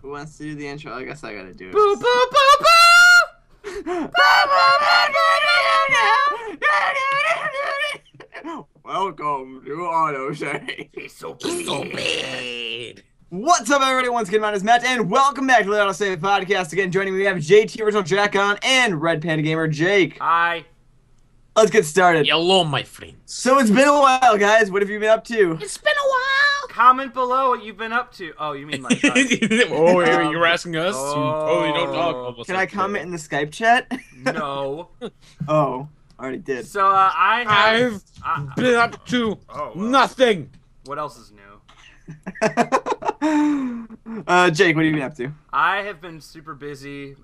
Who wants to do the intro? I guess I gotta do it. Boo boo boo boo! Welcome to Auto Say. It's so stupid. What's up, everybody? Once again, my name is Matt, and welcome back to the Auto Say podcast. Again, joining me, we have JT Original Jack on and Red Panda Gamer Jake. Hi. Let's get started. Hello, my friends. So it's been a while, guys. What have you been up to? It's been a while. Comment below what you've been up to. Oh, you mean like us. Oh, you're asking us? Oh. You totally don't talk. Can I comment in the Skype chat? No. Oh, already did. So I've been up to nothing. What else is new? Jake, what have you been up to? I have been super busy.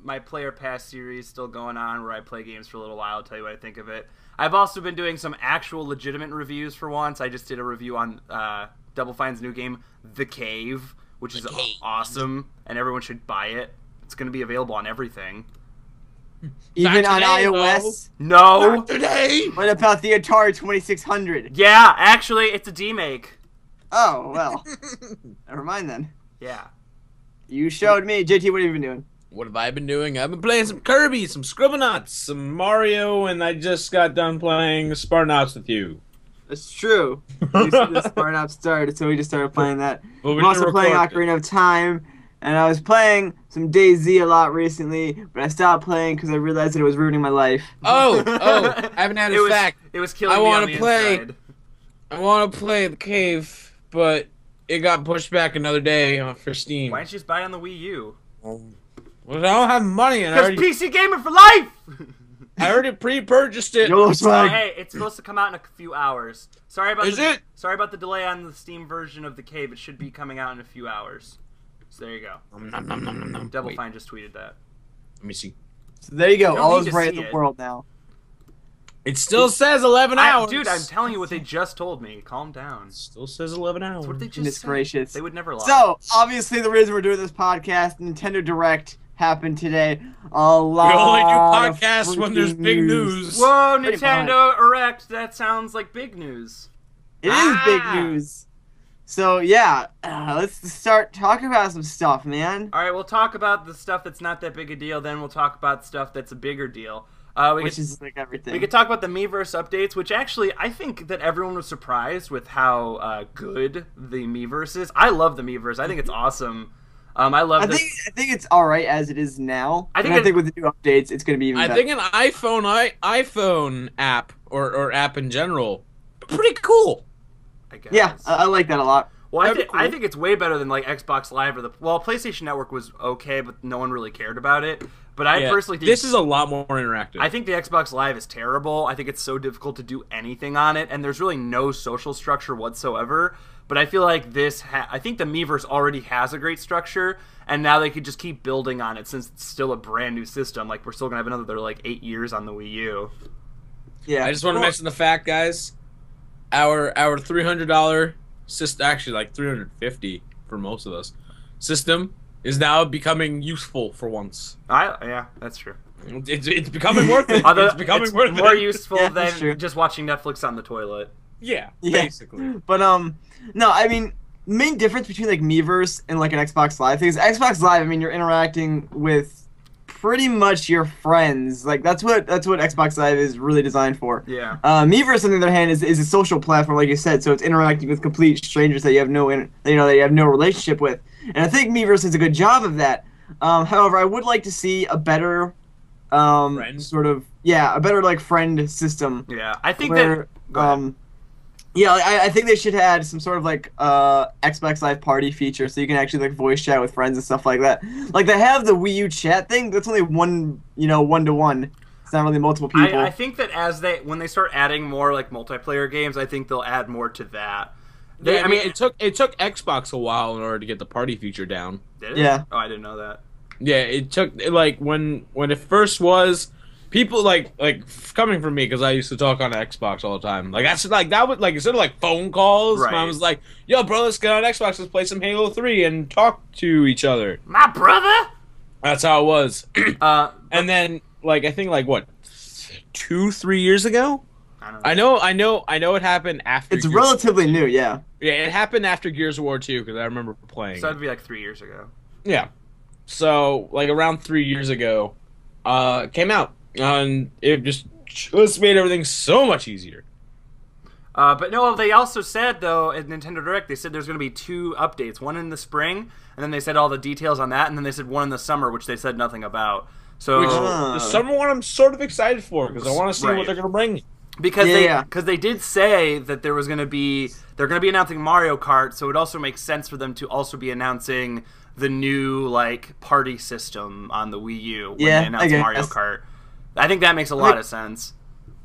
My Player Pass series still going on, where I play games for a little while. I'll tell you what I think of it. I've also been doing some actual legitimate reviews for once. I just did a review on Double Fine's new game, The Cave, which is awesome, and everyone should buy it. It's going to be available on everything. Even on iOS? No. Not today. What about the Atari 2600? Yeah, actually, it's a demake. Oh, well. Never mind then. Yeah. You showed me. JT, what have you been doing? What have I been doing? I've been playing some Kirby, some Scribblenauts, some Mario, and I just got done playing Spartanauts with you. That's true. You said the Spartanauts started, so we just started playing that. Well, I'm also playing Ocarina of Time, and I was playing some DayZ a lot recently, but I stopped playing because I realized that it was ruining my life. Oh, I haven't had a fact. It was killing I me on want the to play. inside. I want to play The Cave, but it got pushed back another day for Steam. Why didn't you just buy it on the Wii U? Well, I don't have money, and Because PC Gamer for life! I already pre-purchased it. YOLO swag. Hey, it's supposed to come out in a few hours. Sorry about Sorry about the delay on the Steam version of The Cave. It should be coming out in a few hours. So there you go. Double Fine just tweeted that. Let me see. So there you go. You don't All need is to right in see the it. world now. It still says 11 hours. Dude, I'm telling you what they just told me. Calm down. It still says 11 hours. That's what they just Goodness said. gracious. They would never lie. So, obviously, the reason we're doing this podcast, Nintendo Direct, happened today. A lot. We only do of podcasts when there's freaking big news. Whoa, Pretty Nintendo Direct. That sounds like big news. It is big news. So, yeah, let's start talking about some stuff, man. All right, we'll talk about the stuff that's not that big a deal. Then we'll talk about stuff that's a bigger deal. Which is like everything. We could talk about the Miiverse updates, which actually I think that everyone was surprised with how good the Miiverse is. I love the Miiverse. I think it's awesome. I think it's all right as it is now. I think with the new updates, it's going to be even better. I think an iPhone app or app in general, pretty cool. I guess. Yeah, I like that a lot. Well, I think it's way better than like Xbox Live or PlayStation Network was okay, but no one really cared about it. But I personally think this is a lot more interactive. I think the Xbox Live is terrible. I think it's so difficult to do anything on it, and there's really no social structure whatsoever. But I feel like I think the Miiverse already has a great structure, and now they could just keep building on it since it's still a brand new system. Like, we're still going to have another, 8 years on the Wii U. Yeah. I just want to mention the fact, guys, our $300 system, actually like $350 for most of us, system is now becoming useful for once. Yeah, that's true. It's becoming worth it. It's more useful Yeah, than just watching Netflix on the toilet. Yeah, basically. But no, I mean, main difference between like Miiverse and like an Xbox Live thing is Xbox Live. I mean, you're interacting with pretty much your friends. Like that's what Xbox Live is really designed for. Yeah. Miiverse, on the other hand, is a social platform, like you said. So it's interacting with complete strangers that you have no relationship with. And I think Miiverse does a good job of that. However, I would like to see a better a better like friend system. Yeah, I think where, I think they should add some sort of like Xbox Live Party feature, so you can actually like voice chat with friends and stuff like that. Like they have the Wii U chat thing. That's only one-to-one. It's not really multiple people. I think that when they start adding more like multiplayer games, I think they'll add more to that. It took Xbox a while in order to get the party feature down. Did it? Yeah. Oh, I didn't know that. Yeah, it took like when it first was. People like coming from me because I used to talk on Xbox all the time. Like that's like that was like instead of like phone calls, right. Mom was like, "Yo, bro, let's get on Xbox, let's play some Halo 3 and talk to each other." My brother. That's how it was. And then like I think like what 2-3 years ago. I know. It happened after. It's relatively new, yeah. Yeah, it happened after Gears of War 2 because I remember playing. So that'd be like 3 years ago. Yeah. So, like, around 3 years ago, it came out. And it just made everything so much easier. But no, they also said, though, at Nintendo Direct, they said there's going to be 2 updates. One in the spring, and then they said all the details on that, and then they said one in the summer, which they said nothing about. So the summer one I'm sort of excited for, because I want to see what they're going to bring. Because they did say that they're going to be announcing Mario Kart, so it also makes sense for them to also be announcing the new like party system on the Wii U when they announce Mario Kart. I think that makes a lot of sense.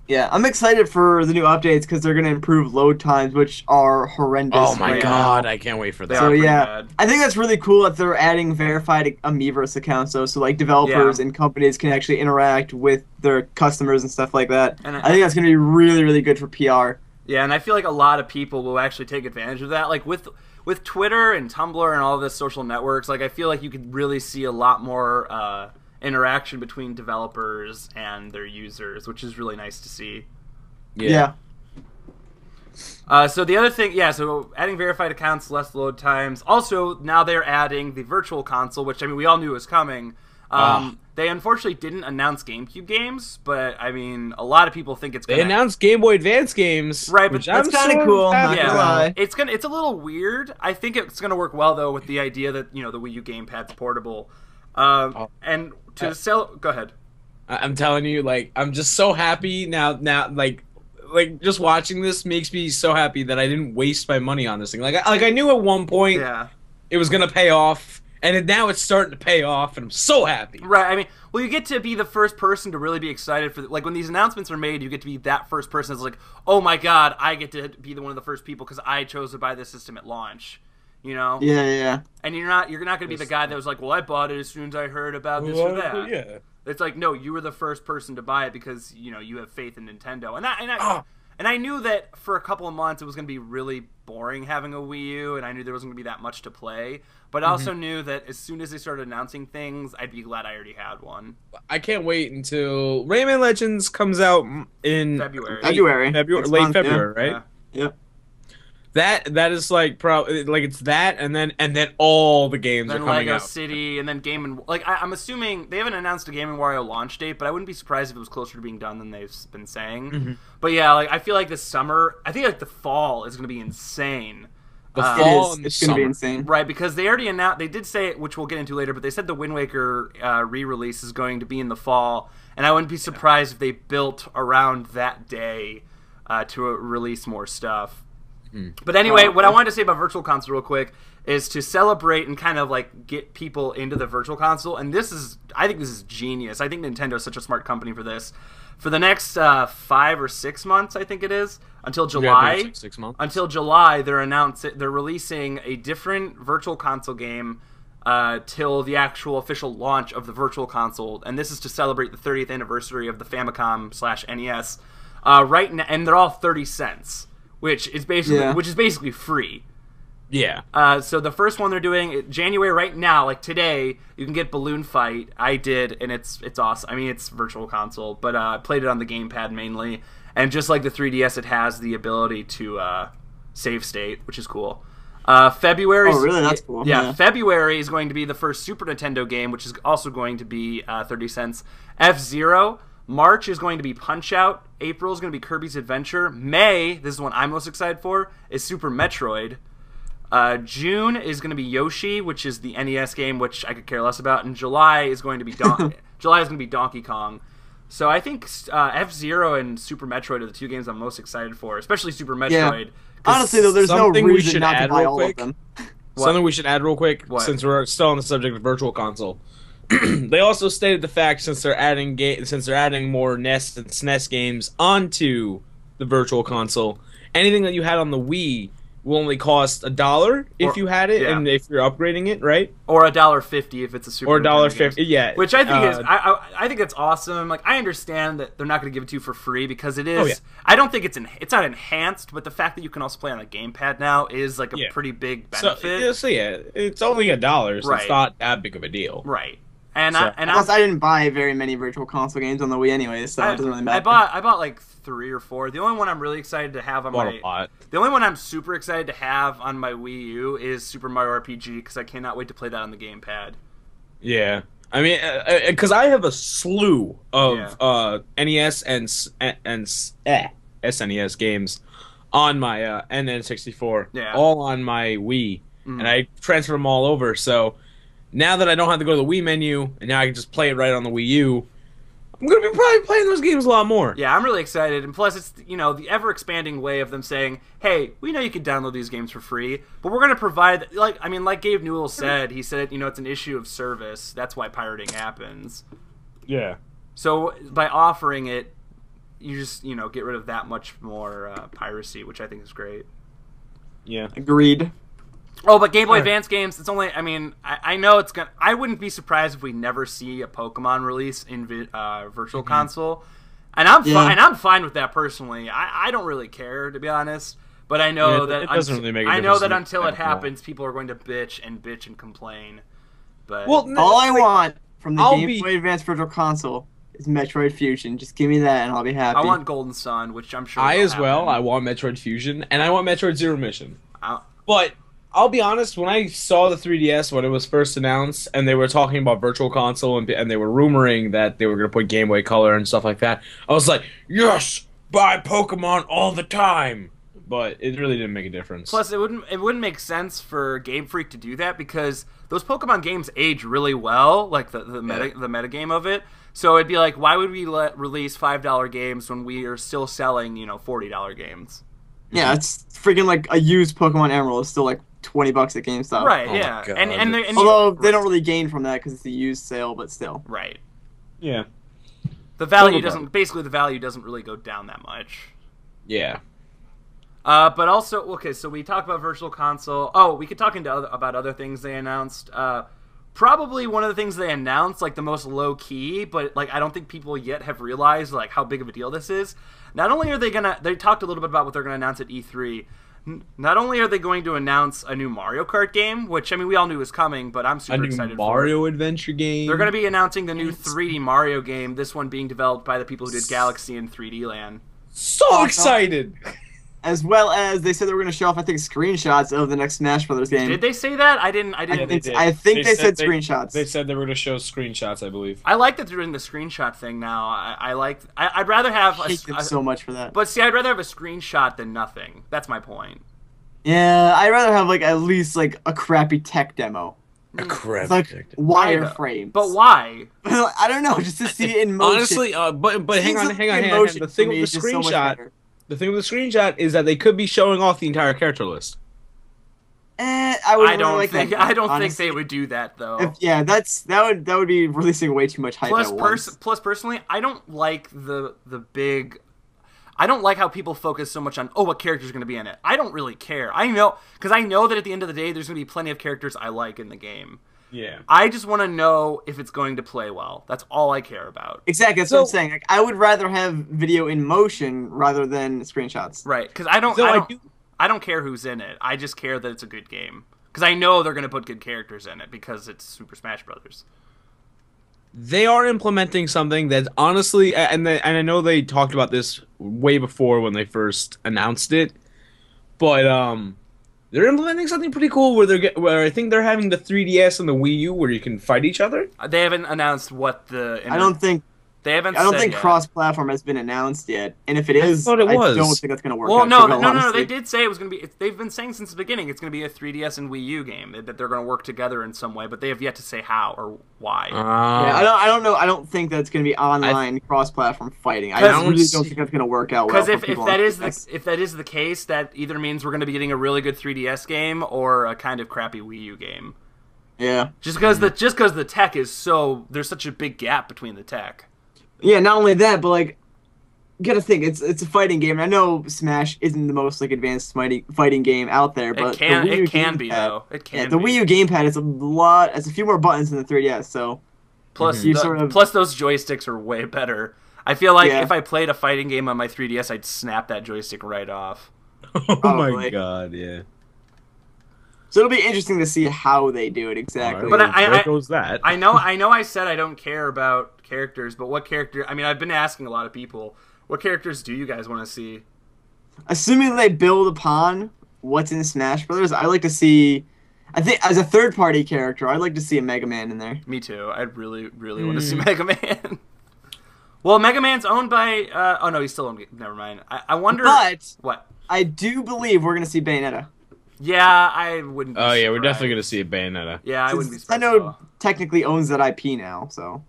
Yeah, I'm excited for the new updates because they're going to improve load times, which are horrendous. Oh my god, I can't wait for that. So yeah, I think that's really cool that they're adding verified Amiiverse accounts, so like developers and companies can actually interact with their customers and stuff like that. And I think that's going to be really, really good for PR. Yeah, and I feel like a lot of people will actually take advantage of that. Like with Twitter and Tumblr and all this social networks, like I feel like you could really see a lot more interaction between developers and their users, which is really nice to see. Yeah. So the other thing, so adding verified accounts, less load times. Also, now they're adding the virtual console, which, I mean, we all knew was coming. They unfortunately didn't announce GameCube games, but, I mean, a lot of people think it's going to... They announced Game Boy Advance games. Right, but that's kind of cool. Yeah, it's a little weird. I think it's going to work well, though, with the idea that, you know, the Wii U gamepad's portable. And to sell... Go ahead. I'm telling you, like, I'm just so happy now, like just watching this makes me so happy that I didn't waste my money on this thing. Like I knew at one point it was gonna pay off, and now it's starting to pay off, and I'm so happy. Right. I mean, well, you get to be the first person to really be excited for, like, when these announcements are made, you get to be that first person that's like, oh my god, I get to be one of the first people because I chose to buy this system at launch. You know? Yeah. And you're not going to be the guy that was like, well, I bought it as soon as I heard about this or that. Yeah. It's like, no, you were the first person to buy it because, you know, you have faith in Nintendo. And I knew that for a couple of months it was going to be really boring having a Wii U, and I knew there wasn't going to be that much to play. But I also knew that as soon as they started announcing things, I'd be glad I already had one. I can't wait until Rayman Legends comes out in February. Late February, right? Yeah. That is like probably like it's that, and then all the games are coming Lego out. City, and then I'm assuming they haven't announced a Game & Wario launch date, but I wouldn't be surprised if it was closer to being done than they've been saying. But yeah, like I feel like this summer, I think like the fall is going to be insane. The fall, it's going to be insane, right? Because they already announced, they did say it, which we'll get into later, but they said the Wind Waker re-release is going to be in the fall, and I wouldn't be surprised if they built around that day to release more stuff. But anyway, what I wanted to say about Virtual Console real quick is to celebrate and kind of like get people into the Virtual Console, and I think this is genius. I think Nintendo is such a smart company for this. For the next 5 or 6 months, I think it is, until July. 6 months. Until July, they're releasing a different Virtual Console game till the actual official launch of the Virtual Console, and this is to celebrate the 30th anniversary of the Famicom/NES. Right now, and they're all 30 cents. Which is basically free. Yeah. So the first one they're doing January right now, like today, you can get Balloon Fight. I did, and it's awesome. I mean, it's Virtual Console, but I played it on the gamepad mainly, and just like the 3DS, it has the ability to save state, which is cool. February. Oh, really? That's cool. Yeah, February is going to be the first Super Nintendo game, which is also going to be 30 cents. F-Zero. March is going to be Punch-Out. April is going to be Kirby's Adventure. May, this is the one I'm most excited for, is Super Metroid. June is going to be Yoshi, which is the NES game, which I could care less about. And July is going to be Donkey Kong. So I think F-Zero and Super Metroid are the 2 games I'm most excited for, especially Super Metroid. Yeah. Honestly, though, there's no reason not to buy all of them. Something we should add real quick, since we're still on the subject of Virtual Console. They also stated the fact since they're adding more NES and SNES games onto the Virtual Console, anything that you had on the Wii will only cost $1 if you had it, and if you're upgrading it, right? Or $1.50 if it's a Super. Or $1.50, yeah. Which I think is, I think that's awesome. Like I understand that they're not going to give it to you for free because it is. Oh, yeah. I don't think it's not enhanced, but the fact that you can also play on the gamepad now is like a pretty big benefit. So yeah, it's only $1, so it's not that big of a deal. Right. Plus, I didn't buy very many Virtual Console games on the Wii anyway, so it doesn't really matter. I bought like 3 or 4. The only one I'm really excited to have on the only one I'm super excited to have on my Wii U is Super Mario RPG because I cannot wait to play that on the gamepad. Yeah. I mean, because I have a slew of NES and SNES games on my N64, all on my Wii, and I transfer them all over. So now that I don't have to go to the Wii menu, and now I can just play it right on the Wii U, I'm gonna be probably playing those games a lot more. Yeah, I'm really excited, and plus it's the ever-expanding way of them saying, "Hey, we know you can download these games for free, but we're gonna provide like Gabe Newell said. He said it's an issue of service. That's why pirating happens. Yeah. So by offering it, you just get rid of that much more piracy, which I think is great. Yeah, agreed. Oh, but Game Boy Advance games, it's only, I know it's gonna, I wouldn't be surprised if we never see a Pokemon release in Virtual Console. And I'm fine with that personally. I don't really care, to be honest. But I know that it doesn't really make a I know that difference until it happens, people are going to bitch and complain. But all I want from the Game Boy Advance Virtual Console is Metroid Fusion. Just give me that and I'll be happy. I want Golden Sun, which I'm sure I want Metroid Fusion, and I want Metroid Zero Mission. But I'll be honest, when I saw the 3DS when it was first announced, and they were talking about Virtual Console, and they were rumoring that they were going to put Game Boy Color and stuff like that, I was like, yes, buy Pokemon all the time. But it really didn't make a difference. Plus, it wouldn't make sense for Game Freak to do that because those Pokemon games age really well, like the meta game of it. So it'd be like, why would we release $5 games when we are still selling $40 games? Yeah, it's freaking like a used Pokemon Emerald is still like $20 at GameStop. Right, yeah. And although they don't really gain from that because it's a used sale, but still. Right. Yeah. The value doesn't really go down that much. Yeah. But also, okay, so we talked about Virtual Console. Oh, we could talk about other things they announced. Probably one of the things they announced, like the most low key, but like I don't think people yet have realized like how big of a deal this is. Not only are they talked a little bit about what they're gonna announce at E3. Not only are they going to announce a new Mario Kart game, which we all knew was coming, but I'm super excited for. A new Mario adventure game. They're going to be announcing the new 3D Mario game. This one being developed by the people who did Galaxy and 3D Land. So excited! As well as they said they were going to show off, I think, screenshots of the next Smash Brothers game. Did they say that? I didn't. I think they said screenshots. They said they were going to show screenshots, I believe. I like that they're doing the screenshot thing now. I'd rather have I hate them so much for that. But see, I'd rather have a screenshot than nothing. That's my point. Yeah, I'd rather have like at least like a crappy tech demo. A crappy like tech demo. Wireframes. But why? I don't know, just to see it in motion. Honestly, but hang on. The thing with the screenshot. The thing with the screenshot is that they could be showing off the entire character list. I don't think they would do that though. That would be releasing way too much hype at once. Plus, personally, I don't like the big. I don't like how people focus so much on what character's going to be in it. I don't really care. I know that at the end of the day, there's going to be plenty of characters I like in the game. Yeah. I just want to know if it's going to play well. That's all I care about. Exactly. That's what I'm saying. Like, I would rather have video in motion rather than screenshots. Right. Because I don't care who's in it. I just care that it's a good game. Because I know they're going to put good characters in it because it's Super Smash Brothers. They are implementing something that honestly, and I know they talked about this way before when they first announced it, but they're implementing something pretty cool where I think they're having the 3DS and the Wii U where you can fight each other. They haven't announced what the. I don't think cross-platform has been announced yet, and if it is, I don't think that's going to work. Well, no, they did say it was going to be. They've been saying since the beginning it's going to be a 3DS and Wii U game that they're going to work together in some way, but they have yet to say how or why. I don't know. I don't think that's going to be online cross-platform fighting. I really don't think that's going to work out well. Because if that is the case, that either means we're going to be getting a really good 3DS game or a kind of crappy Wii U game. Yeah. Just because the tech is there's such a big gap between the tech. Yeah, not only that, but like, you gotta think it's a fighting game. And I know Smash isn't the most like advanced fighting game out there, but it can be though. It can. The Wii U gamepad is a few more buttons than the 3DS. So plus those joysticks are way better. I feel like if I played a fighting game on my 3DS, I'd snap that joystick right off. Oh my god, yeah. So it'll be interesting to see how they do it exactly. But there goes that. I know I said I don't care about characters, but what character? I mean, I've been asking a lot of people, what characters do you guys want to see? Assuming they build upon what's in Smash Brothers, I like to see. I think as a third-party character, I'd like to see a Mega Man in there. Me too. I'd really want to see Mega Man. Well, Mega Man's owned by. Oh no, he's still owned. Never mind. I wonder. But what? I do believe we're gonna see Bayonetta. Yeah, I wouldn't. Be oh yeah, surprised. we're definitely gonna see a Bayonetta. Yeah, I wouldn't be surprised. Nintendo technically owns that IP now, so.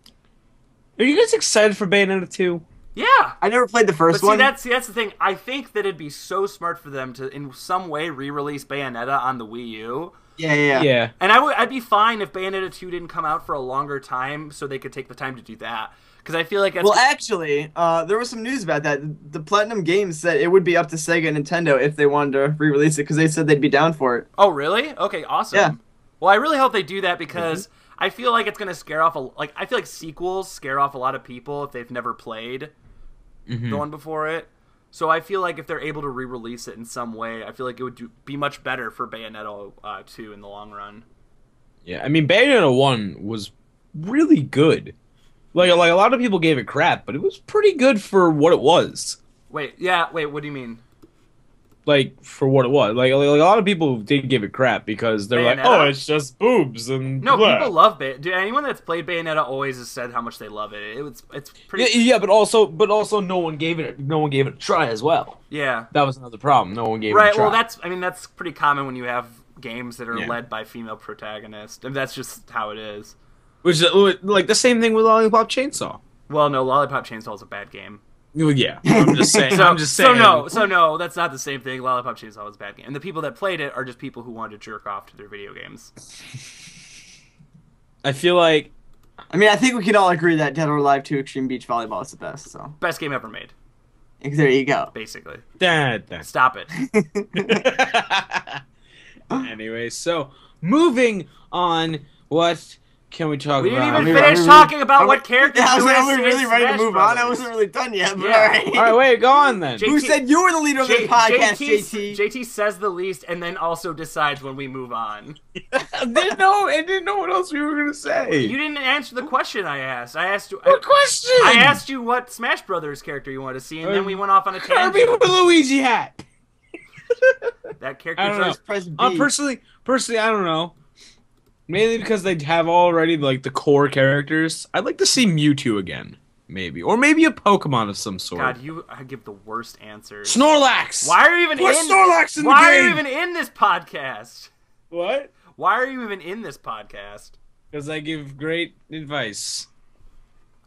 Are you guys excited for Bayonetta 2? Yeah. I never played the first But one. that's the thing. I think that it'd be so smart for them to, in some way, re-release Bayonetta on the Wii U. Yeah. And I'd be fine if Bayonetta 2 didn't come out for a longer time, so they could take the time to do that. Because I feel like that's... Well, actually, there was some news about that. The Platinum Games said it would be up to Sega and Nintendo if they wanted to re-release it, because they said they'd be down for it. Oh, really? Okay, awesome. Yeah. Well, I really hope they do that, because I feel like it's going to scare off... I feel like sequels scare off a lot of people if they've never played the one before it. So I feel like if they're able to re-release it in some way, I feel like it would be much better for Bayonetta 2 in the long run. Yeah, I mean, Bayonetta 1 was really good. Like a lot of people gave it crap, but it was pretty good for what it was. Wait, what do you mean? Like, for what it was. Like a lot of people did give it crap because they're like, oh, it's just boobs and no, blah. People love Bayonetta. Dude, anyone that's played Bayonetta always has said how much they love it. It's pretty... Yeah, but also no one gave it a try as well. Yeah. That was another problem. No one gave it a try. Right, well, that's pretty common when you have games that are led by female protagonists. And that's just how it is. Which is like the same thing with Lollipop Chainsaw. Well, no, Lollipop Chainsaw is a bad game. Well, yeah, I'm just saying. So no, that's not the same thing. Lollipop Chainsaw was a bad game, and the people that played it are just people who wanted to jerk off to their video games. I feel like, I mean, I think we can all agree that Dead or Alive 2 Extreme Beach Volleyball is the best. So Best game ever made, there you go. basically. that. Stop it. Anyway, so moving on, what can we talk We about? didn't even finish talking about what characters. Yeah, I was do like, in are we really Smash ready to move on? I Brothers. wasn't really done yet, but Yeah. alright. All right, wait, go on then. Who said you were the leader of this podcast, JT? JT says the least and then also decides when we move on. I didn't know what else we were gonna say. You didn't answer the question I asked. I asked you. What question? I asked you what Smash Brothers character you wanted to see, and then we went off on a tangent. Kirby with the Luigi hat. That character. I don't know. Press B. Personally, I don't know. Mainly because they have already like the core characters. I'd like to see Mewtwo again, maybe, or maybe a Pokemon of some sort. God, I give the worst answers. Snorlax. Why are you even Put in? Snorlax in the Why are game. you even in this podcast? What? Why are you even in this podcast? Because I give great advice.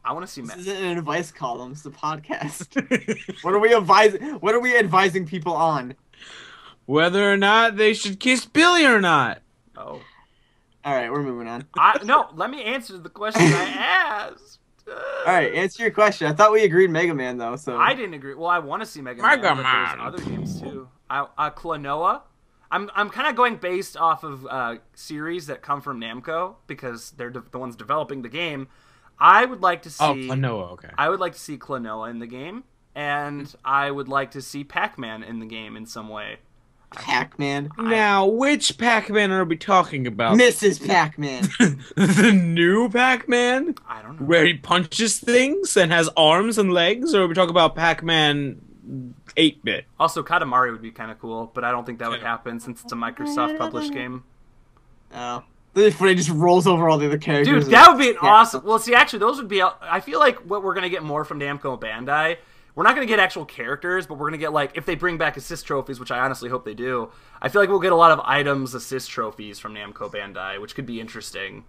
I want to see. This isn't an advice column. It's a podcast. What are we advising people on? Whether or not they should kiss Billy or not. Oh. All right, we're moving on. No, let me answer the question I asked. All right, answer your question. I thought we agreed Mega Man though. So I didn't agree. Well, I want to see Mega Man, but there's other games too. Klonoa. I'm kind of going based off of series that come from Namco because they're the ones developing the game. I would like to see. Oh, Klonoa. Okay. I would like to see Klonoa in the game, and I would like to see Pac-Man in the game in some way. Pac-Man. Now, which Pac-Man are we talking about? Mrs. Pac-Man. The new Pac-Man? I don't know. Where he punches things and has arms and legs? Or are we talking about Pac-Man 8-bit? Also, Katamari would be kind of cool, but I don't think that would happen since it's a Microsoft published game. Oh. This footage just rolls over all the other characters. Dude, that would be an awesome... Well, see, actually, those would be... I feel like what we're going to get more from Namco Bandai... We're not going to get actual characters, but we're going to get, like, if they bring back assist trophies, which I honestly hope they do, I feel like we'll get a lot of items assist trophies from Namco Bandai, which could be interesting.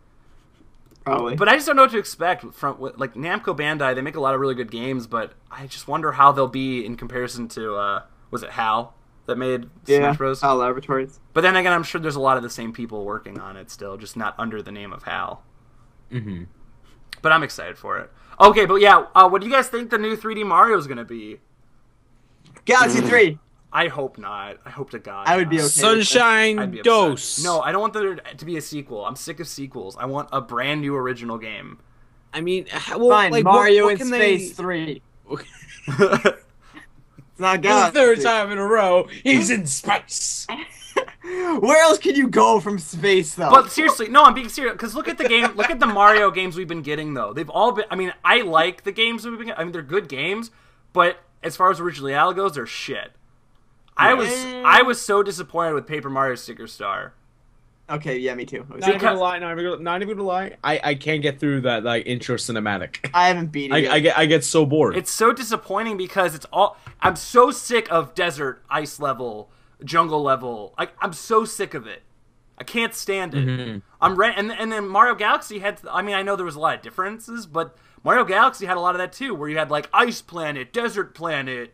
Probably. But I just don't know what to expect from, like, Namco Bandai. They make a lot of really good games, but I just wonder how they'll be in comparison to, was it HAL that made Smash Bros? HAL Laboratories. But then again, I'm sure there's a lot of the same people working on it still, just not under the name of HAL. Mm-hmm. But I'm excited for it. Okay, but yeah, what do you guys think the new 3D Mario is going to be? Galaxy 3. I hope not. I hope to God. I would be okay. Sunshine Dose. No, I don't want there to be a sequel. I'm sick of sequels. I want a brand new original game. I mean, well, fine. like, Mario what in Space 3. It's not For the Galaxy. third time in a row, he's in space. Where else can you go from space, though? But seriously, no, I'm being serious. Because look at the Mario games we've been getting, though. They've all been. I mean, I like the games we've been getting. I mean, they're good games, but as far as originality goes, they're shit. I was so disappointed with Paper Mario Sticker Star. Okay, yeah, me too. Not even gonna lie. I can't get through that like intro cinematic. I haven't beat it yet. I get so bored. It's so disappointing because I'm so sick of desert, ice level, jungle level. I'm so sick of it. I can't stand it. And then Mario Galaxy had. I mean, I know there was a lot of differences, but Mario Galaxy had a lot of that too, where you had like ice planet, desert planet,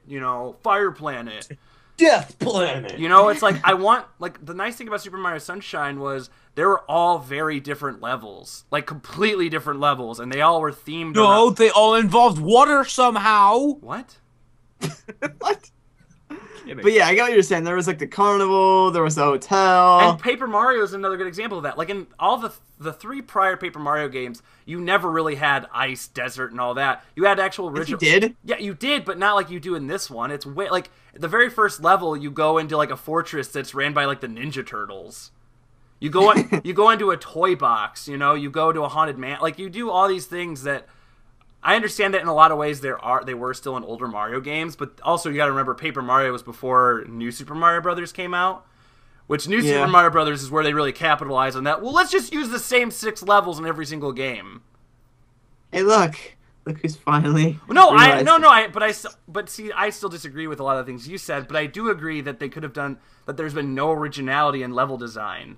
fire planet. Death Planet. It's like the nice thing about Super Mario Sunshine was they were all very different levels, like completely different levels, and they all were themed. No, they all involved water somehow. What? What? But yeah, I get what you're saying. There was like the carnival, there was the hotel. And Paper Mario is another good example of that. Like in all the 3 prior Paper Mario games, you never really had ice, desert, and all that. You had actual original. Yes, you did? Yeah, you did, but not like you do in this one. It's way like the very first level, you go into like a fortress that's ran by like the Ninja Turtles. You go you go into a toy box. You go to a haunted man. Like you do all these things that. I understand that in a lot of ways they were still in older Mario games, but also you got to remember Paper Mario was before New Super Mario Brothers came out, which Super Mario Brothers is where they really capitalize on that. Well, let's just use the same 6 levels in every single game. Hey, look who's finally. But see, I still disagree with a lot of the things you said, but I do agree that they could have done that. There's been no originality in level design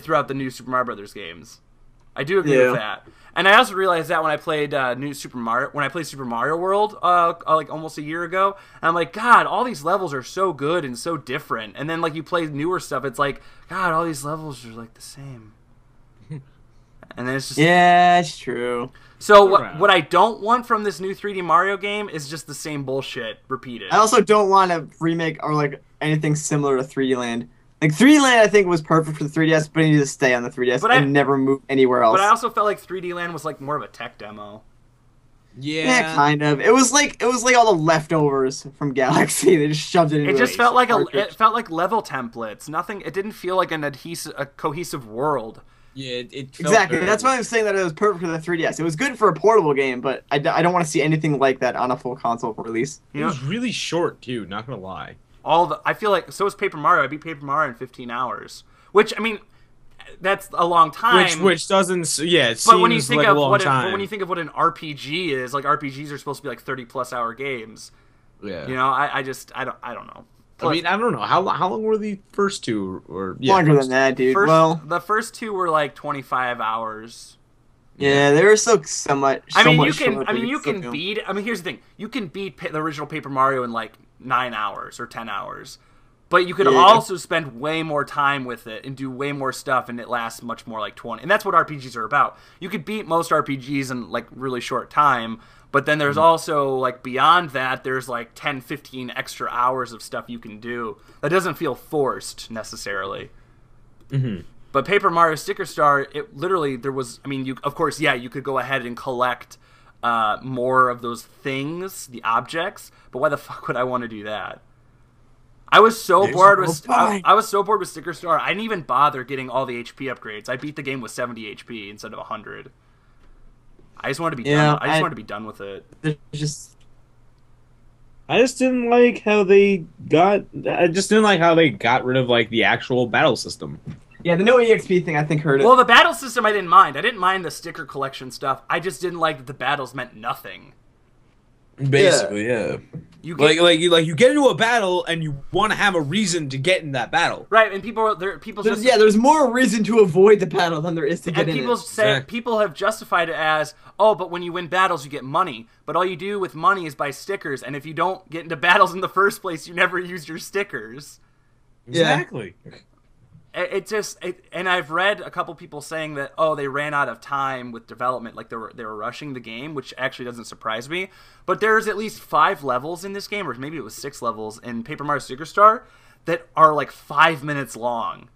throughout the New Super Mario Brothers games. I do agree with that. And I also realized that when I played Super Mario World, like almost a year ago, and I'm like, God, all these levels are so good and so different. And then like you play newer stuff, it's like, God, all these levels are like the same. And then it's just it's true. So what I don't want from this new 3D Mario game is just the same bullshit repeated. I also don't want to remake or like anything similar to 3D Land. Like 3D Land, I think was perfect for the 3DS, but it needed to stay on the 3DS and never move anywhere else. But I also felt like 3D Land was like more of a tech demo. Yeah, kind of. It was like all the leftovers from Galaxy. They just shoved it into. It just felt like it felt like level templates. Nothing. It didn't feel like a cohesive world. Yeah, it felt exactly. That's why I'm saying that it was perfect for the 3DS. It was good for a portable game, but I don't want to see anything like that on a full console release. It was really short too. Not gonna lie. I feel like so is Paper Mario. I beat Paper Mario in 15 hours, which I mean, that's a long time. Which doesn't, it but when you seems think like of a long time. But when you think of what an RPG is, like RPGs are supposed to be like 30+ hour games. Yeah. I don't know. Plus, I mean, I don't know how long were the first 2 or longer than that, dude. The first 2 were like 25 hours. Yeah, they were so much. Here's the thing. You can beat the original Paper Mario in like 9 hours or 10 hours. But you could also spend way more time with it and do way more stuff, and it lasts much more like 20. And that's what RPGs are about. You could beat most RPGs in like really short time, but then there's also like beyond that, there's like 10, 15 extra hours of stuff you can do. That doesn't feel forced necessarily. But Paper Mario Sticker Star, it literally, there was, I mean, you could go ahead and collect more of those things, the objects, but why the fuck would I want to do that? I was so bored with Sticker Star. I didn't even bother getting all the HP upgrades. I beat the game with 70 HP instead of 100. I just wanted to be done. I just wanted to be done with it. I just didn't like how they got. I just didn't like how they got rid of like the actual battle system. Yeah, the no EXP thing I think hurt it. Well, the battle system I didn't mind. I didn't mind the sticker collection stuff. I just didn't like that the battles meant nothing. Basically, yeah. You get into a battle and you want to have a reason to get in that battle, right? And there's more reason to avoid the battle than there is to get in it. People have justified it as, oh, but when you win battles, you get money. But all you do with money is buy stickers, and if you don't get into battles in the first place, you never use your stickers. Exactly. And I've read a couple people saying that, oh, they ran out of time with development, like they were rushing the game, which actually doesn't surprise me. But there's at least 5 levels in this game, or maybe it was 6 levels in Paper Mario Sticker Star that are like 5 minutes long.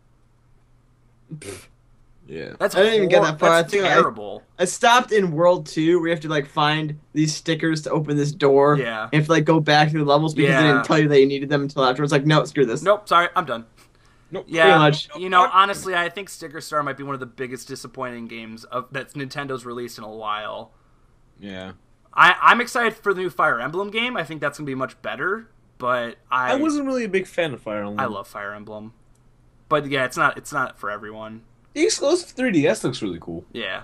Yeah, I didn't even get that far. That's terrible. I stopped in World 2, where you have to like find these stickers to open this door. Yeah, you have to like go back through the levels because they didn't tell you that you needed them until afterwards. Like, no, screw this. Nope, sorry, I'm done. Nope. Yeah, pretty much. you know, honestly, I think Sticker Star might be one of the biggest disappointing games that Nintendo's released in a while. Yeah. I'm excited for the new Fire Emblem game. I think that's gonna be much better. But I wasn't really a big fan of Fire Emblem. I love Fire Emblem, but yeah, it's not for everyone. The exclusive 3DS looks really cool. Yeah,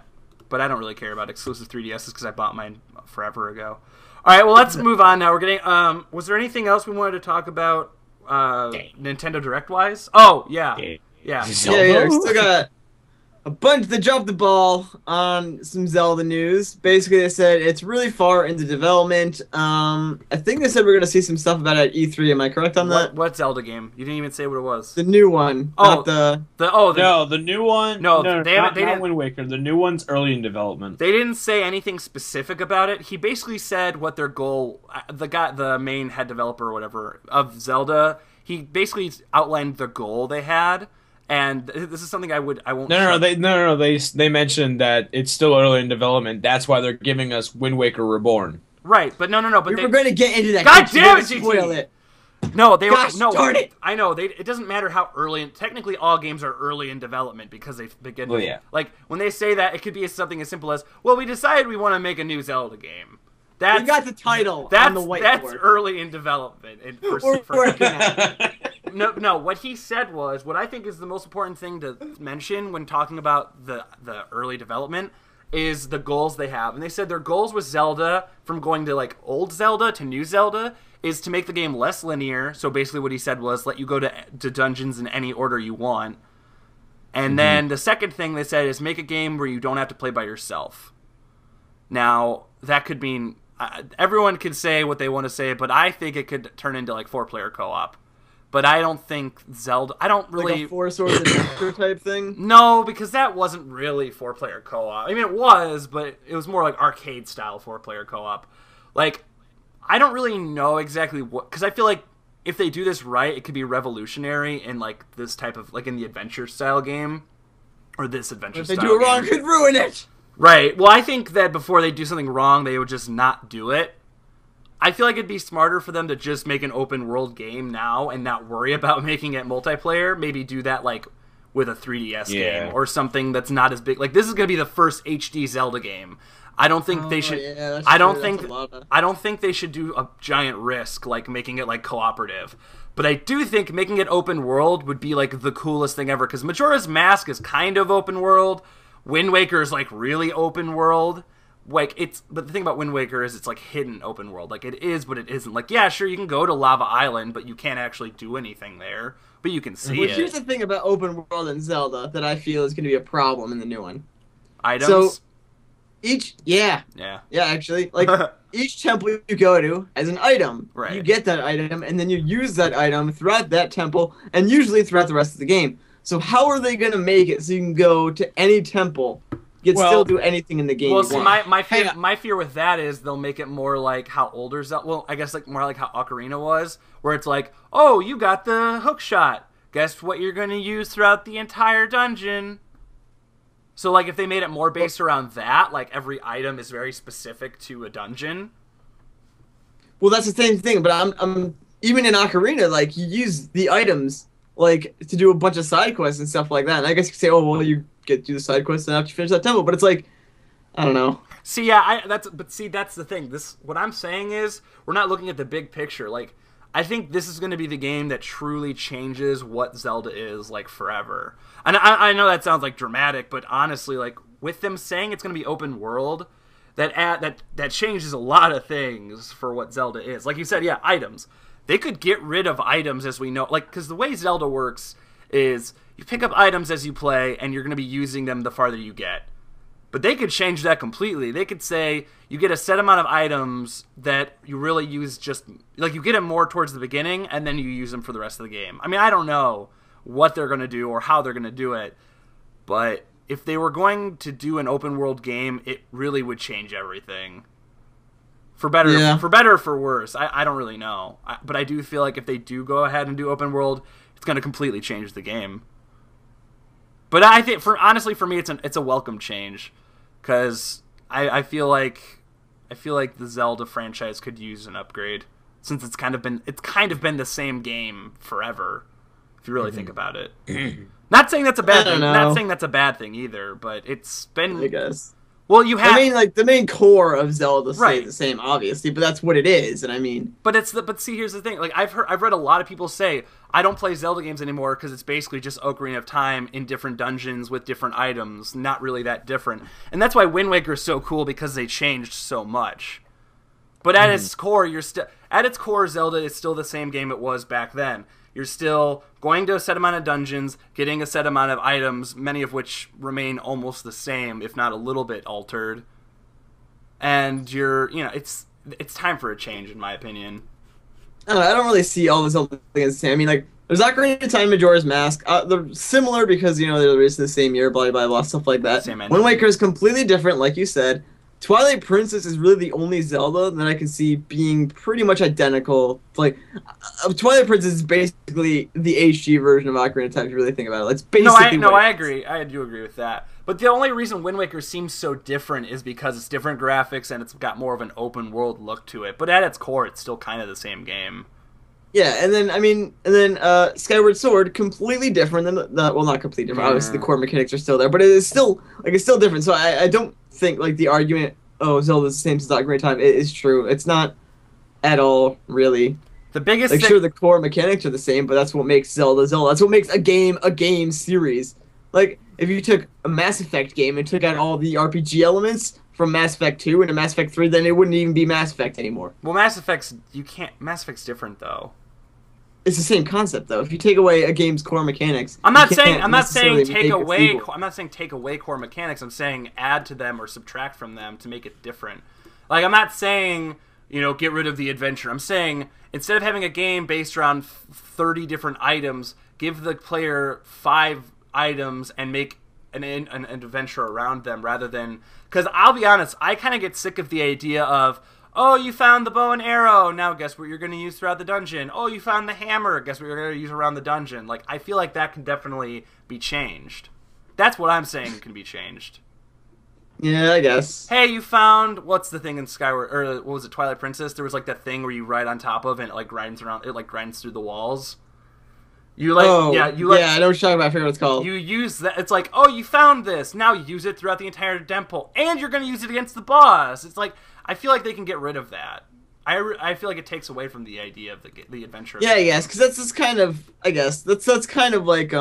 but I don't really care about exclusive 3DSs because I bought mine forever ago. All right, well, let's move on now. We're getting. Was there anything else we wanted to talk about? Nintendo Direct wise? Oh yeah. Yeah, still got a bunch. They dropped the ball on some Zelda news. Basically, they said it's really far into development. I think they said we're gonna see some stuff about it at E3. Am I correct on that? What Zelda game? You didn't even say what it was. The new one. Oh, not the no, the new one. No, not didn't. Wind Waker. The new one's early in development. They didn't say anything specific about it. He basically said what their goal. The main head developer or whatever of Zelda. He basically outlined the goal they had. And this is something I won't. No. They mentioned that it's still early in development. That's why they're giving us Wind Waker Reborn. Right, but no. But we're going to get into that. God damn it, GT! Spoil it. No, they Gosh, were no. Darn it! I know. It doesn't matter how early. Technically, all games are early in development because they begin. Well, yeah. Like when they say that, it could be something as simple as, "Well, we decided we want to make a new Zelda game." We got the title on the whiteboard. That's early in development. We're working on it. No. What he said was what I think is the most important thing to mention when talking about the early development is the goals they have. And they said their goals with Zelda, from going to like old Zelda to new Zelda, is to make the game less linear. So basically, what he said was let you go to dungeons in any order you want. And then the second thing they said is make a game where you don't have to play by yourself. Now that could mean. Everyone can say what they want to say, but I think it could turn into like 4-player co-op. But I don't think Zelda. I don't really like a Four Swords Adventure type thing. No, because that wasn't really 4-player co-op. I mean, it was, but it was more like arcade style 4-player co-op. Like, I don't really know exactly what, because I feel like if they do this right, it could be revolutionary in like this type of like in the adventure style game or this adventure. If they do it wrong, it could ruin it. Right. Well, I think that before they do something wrong, they would just not do it. I feel like it'd be smarter for them to just make an open world game now and not worry about making it multiplayer. Maybe do that like with a 3DS game or something that's not as big. Like this is going to be the first HD Zelda game. I don't think they should. Yeah, I don't think they should do a giant risk like making it like cooperative. But I do think making it open world would be like the coolest thing ever because Majora's Mask is kind of open world. Wind Waker is like really open world. Like but the thing about Wind Waker is it's like hidden open world. Like it is, but it isn't. Like yeah, sure you can go to Lava Island, but you can't actually do anything there. But you can see it. Here's the thing about open world in Zelda that I feel is going to be a problem in the new one. Items. So yeah, actually, like each temple you go to as an item, right. You get that item, and then you use that item throughout that temple, and usually throughout the rest of the game. So how are they going to make it so you can go to any temple, yet still do anything in the game? Well, see, my fear with that is they'll make it more like how older Zelda. Well, I guess like more like how Ocarina was, where it's like, oh, you got the hook shot. Guess what you're going to use throughout the entire dungeon. So like if they made it more based around that, like every item is very specific to a dungeon. Well, that's the same thing, but I'm even in Ocarina, like you use the items. Like, to do a bunch of side quests and stuff like that. And I guess you could say, oh, well, you get to do the side quests and after you finish that temple. But it's like, I don't know. See, yeah, that's the thing. What I'm saying is, we're not looking at the big picture. Like, I think this is going to be the game that truly changes what Zelda is, like, forever. And I know that sounds, like, dramatic, but honestly, like, with them saying it's going to be open world, that changes a lot of things for what Zelda is. Like you said, yeah, items. They could get rid of items as we know, like, because the way Zelda works is you pick up items as you play, and you're going to be using them the farther you get. But they could change that completely. They could say you get a set amount of items that you really use just, like, you get them more towards the beginning, and then you use them for the rest of the game. I mean, I don't know what they're going to do or how they're going to do it, but if they were going to do an open world game, it really would change everything. For better, for better or for worse, I don't really know. But I do feel like if they do go ahead and do open world, it's going to completely change the game. But I think, honestly, for me, it's a welcome change, because I feel like the Zelda franchise could use an upgrade, since it's kind of been the same game forever. If you really think about it. Not saying that's a bad thing. know. Not saying that's a bad thing either, but it's been... I guess. Well, you have... I mean, like, the main core of Zelda Right. stays the same, obviously, but that's what it is, and I mean... But see, here's the thing. Like, I've read a lot of people say, I don't play Zelda games anymore because it's basically just Ocarina of Time in different dungeons with different items. Not really that different. And that's why Wind Waker is so cool, because they changed so much. But at its core, Zelda is still the same game it was back then. You're still going to a set amount of dungeons, getting a set amount of items, many of which remain almost the same, if not a little bit altered. And it's time for a change, in my opinion. I don't really see all the Zelda things the same. I mean, like, there's Ocarina of Time, Majora's Mask. They're similar because, they're released in the same year, blah, blah, blah, stuff like that. Same engine. Wind Waker is completely different, like you said. Twilight Princess is really the only Zelda that I can see being pretty much identical. Like, Twilight Princess is basically the HD version of Ocarina of Time, if you really think about it. It's basically I agree. I do agree with that. But the only reason Wind Waker seems so different is because it's different graphics and it's got more of an open world look to it. But at its core, it's still kind of the same game. Yeah, and then Skyward Sword, completely different than well, not completely different. Obviously, the core mechanics are still there, but it's still different. So I don't think like the argument, oh, Zelda's the same as Ocarina of Time, is true. It's not at all, really. The biggest thing... sure, the core mechanics are the same, but that's what makes Zelda Zelda. That's what makes a game series. Like, if you took a Mass Effect game and took out all the RPG elements from Mass Effect 2 into Mass Effect 3, then it wouldn't even be Mass Effect anymore. Well, Mass Effect's different though. It's the same concept though. If you take away a game's core mechanics, I'm not saying take away core mechanics. I'm saying add to them or subtract from them to make it different. Like, I'm not saying, get rid of the adventure. I'm saying instead of having a game based around 30 different items, give the player 5 items and make an adventure around them rather than... Because I'll be honest, I kind of get sick of the idea of, oh, you found the bow and arrow, now guess what you're going to use throughout the dungeon. Oh, you found the hammer, guess what you're going to use around the dungeon. Like, I feel like that can definitely be changed. That's what I'm saying can be changed. Yeah, I guess. Hey, you found, what's the thing in Skyward, or what was it, Twilight Princess? There was like that thing where you ride on top of and it like grinds around, it like grinds through the walls. You like, yeah, I know what you're talking about. I forget what it's called. You use that. It's like, oh, you found this. Now you use it throughout the entire temple, and you're going to use it against the boss. It's like, I feel like they can get rid of that. I feel like it takes away from the idea of the adventure. Yeah, yes, because that's kind of, I guess that's kind of like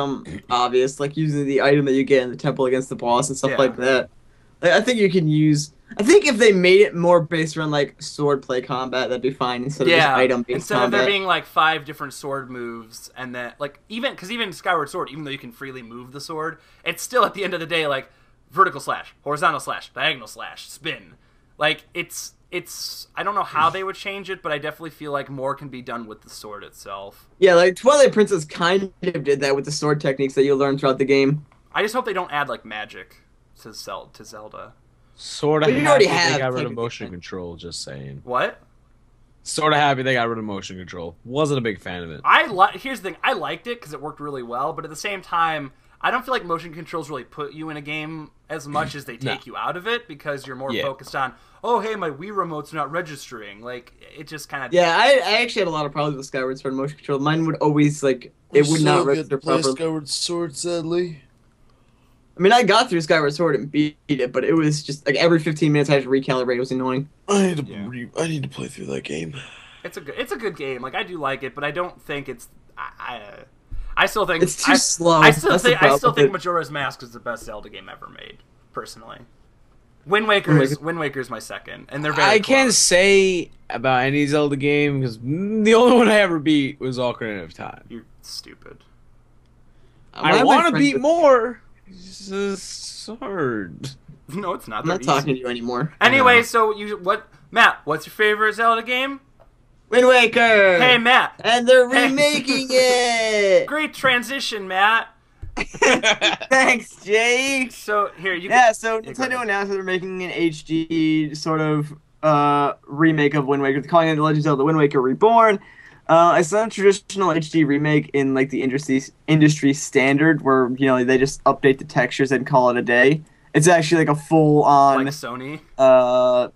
obvious, like using the item that you get in the temple against the boss and stuff like that. I think you can use. I think if they made it more based around like swordplay combat, that'd be fine instead of just item-based combat. Instead of there being like 5 different sword moves, and then like even Skyward Sword, even though you can freely move the sword, it's still at the end of the day like vertical slash, horizontal slash, diagonal slash, spin. Like it's I don't know how they would change it, but I definitely feel like more can be done with the sword itself. Yeah, like Twilight Princess kind of did that with the sword techniques that you learn throughout the game. I just hope they don't add like magic to Zelda. Sort of happy happy they got rid of motion control, just saying. What? Sort of happy they got rid of motion control. Wasn't a big fan of it. Here's the thing. I liked it because it worked really well, but at the same time, I don't feel like motion controls really put you in a game as much as they take you out of it, because you're more focused on, oh, hey, my Wii remote's not registering. Like, it just kind of... Yeah, I actually had a lot of problems with Skyward Sword motion control. Mine would always, like, it would not register properly. Skyward Sword, sadly. I mean, I got through Skyward Sword and beat it, but it was just, like, every 15 minutes I had to recalibrate. It was annoying. I need to play through that game. It's a good game. Like, I do like it, but I don't think it's... I still think it's too slow. I still think Majora's Mask is the best Zelda game ever made, personally. Wind Waker is my second, and they're very I close. can't say about any Zelda game because the only one I ever beat was Ocarina of Time. You're stupid. I want to beat more. It's hard. No, it's not. I'm not talking to you anymore. Anyway, so Matt? What's your favorite Zelda game? Wind Waker! Hey, Matt! And they're remaking it! Great transition, Matt! Thanks, Jake! So, here, so Nintendo announced that they're making an HD sort of remake of Wind Waker. They're calling it The Legend of Zelda Wind Waker Reborn. It's not a traditional HD remake in, like, the industry standard, where, they just update the textures and call it a day. It's actually like a full-on, like Sony,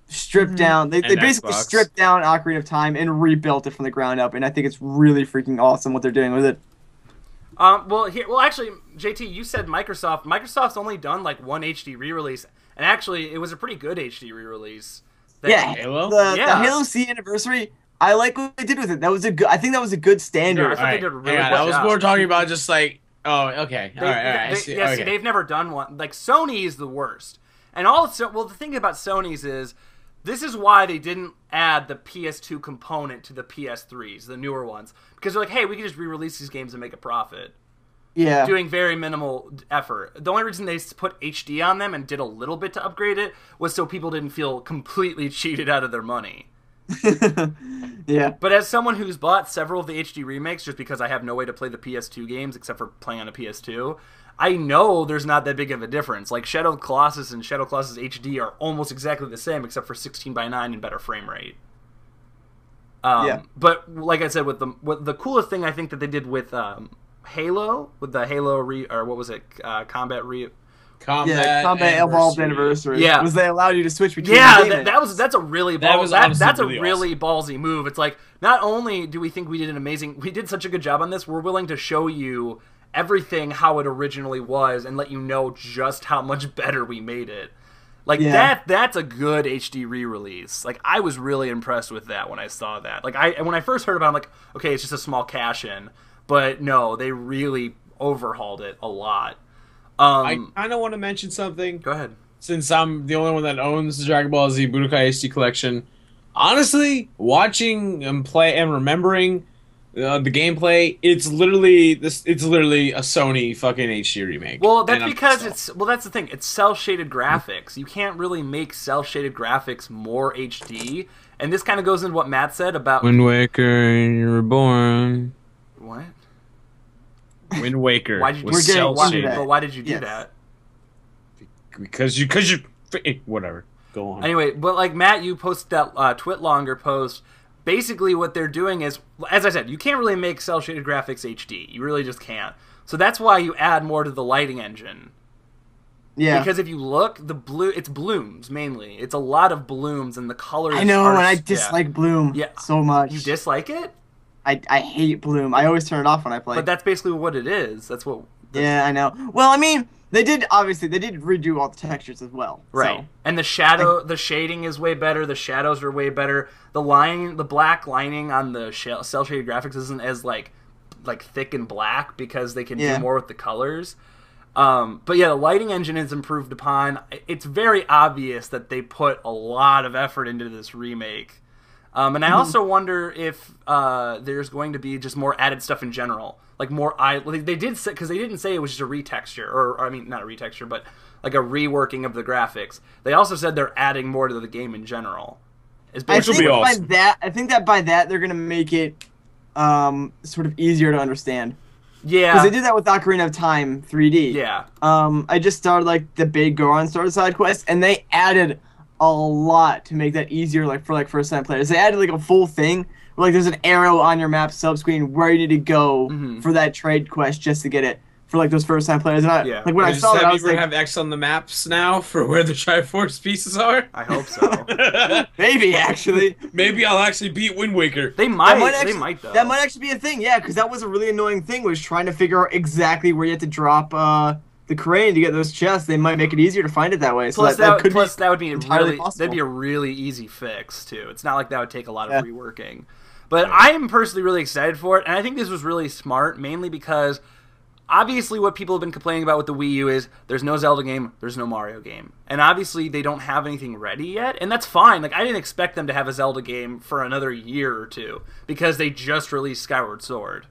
stripped down. They basically stripped down Ocarina of Time and rebuilt it from the ground up, and I think it's really freaking awesome what they're doing with it. Well, actually, JT, you said Microsoft. Microsoft's only done like one HD re-release, and actually, it was a pretty good HD re-release. Halo. The Halo C anniversary. I like what they did with it. That was a good. I think that was a good standard. Yeah, I thought they did a really good I was job. more talking about just like, oh, okay, all right. See, they've never done one. Like Sony is the worst, and also, well, the thing about Sony's is. This is why they didn't add the PS2 component to the PS3s, the newer ones. Because they're like, hey, we can just re-release these games and make a profit. Yeah. Doing very minimal effort. The only reason they put HD on them and did a little bit to upgrade it was so people didn't feel completely cheated out of their money. Yeah. But as someone who's bought several of the HD remakes, just because I have no way to play the PS2 games except for playing on a PS2, I know there's not that big of a difference. Like Shadow of the Colossus and Shadow of the Colossus HD are almost exactly the same, except for 16:9 and better frame rate. Yeah. But like I said, with the coolest thing I think that they did with Halo, with the Halo Combat Evolved Anniversary. Yeah, was they allowed you to switch between. Yeah, that's a really that's a really ballsy move. It's like not only do we think we did such a good job on this, we're willing to show you everything how it originally was and let you know just how much better we made it. Like that's a good HD re-release. Like I was really impressed with that when I saw that. Like when I first heard about it, I'm like, okay, it's just a small cash-in. But no, they really overhauled it a lot. I kind of want to mention something. Go ahead. Since I'm the only one that owns the Dragon Ball Z Budokai HD collection, honestly, watching and play and remembering the gameplay, it's literally a Sony fucking HD remake. Well, that's because that's the thing. It's cel-shaded graphics. You can't really make cel-shaded graphics more HD. And this kind of goes into what Matt said about Wind Waker, you were born. What? Wind Waker. Why did you do that? Because you whatever. Go on. Anyway, but like Matt, you posted that Twitlonger post. Basically, what they're doing is, as I said, you can't really make cel-shaded graphics HD. You really just can't. So that's why you add more to the lighting engine. Yeah. Because if you look, it's blooms mainly. It's a lot of blooms, and the colors. I know, and I dislike bloom so much. You dislike it? I hate bloom. I always turn it off when I play. But that's basically what it is. Yeah, I know. Well, I mean, they did redo all the textures as well. Right. So. And the shading is way better. The shadows are way better. The black lining on the cel shaded graphics isn't as like thick and black because they can do more with the colors. But yeah, the lighting engine is improved upon. It's very obvious that they put a lot of effort into this remake. And I also wonder if there's going to be just more added stuff in general, like more they did say, because they didn't say it was just a retexture, or I mean not a retexture, but like a reworking of the graphics. They also said they're adding more to the game in general. I think that by that they're gonna make it sort of easier to understand. Yeah, because they did that with Ocarina of Time 3D. Yeah. I just started like the big Goron starter side quest, and they added a lot to make that easier, like for like first time players. They added like a full thing where like there's an arrow on your map subscreen where you need to go for that trade quest just to get it for like those first time players. And like when I saw that, I was like, have X on the maps now for where the Triforce pieces are. I hope so. Maybe actually. Maybe I'll actually beat Wind Waker. They might though. That might actually be a thing. Yeah, because that was a really annoying thing, was trying to figure out exactly where you had to drop the crane to get those chests. They might make it easier to find it that way. Plus, so that would be entirely possible. That'd be a really easy fix too. It's not like that would take a lot of reworking. But I am personally really excited for it, and I think this was really smart, mainly because obviously what people have been complaining about with the Wii U is there's no Zelda game, there's no Mario game. And obviously they don't have anything ready yet, and that's fine. Like I didn't expect them to have a Zelda game for another year or two because they just released Skyward Sword.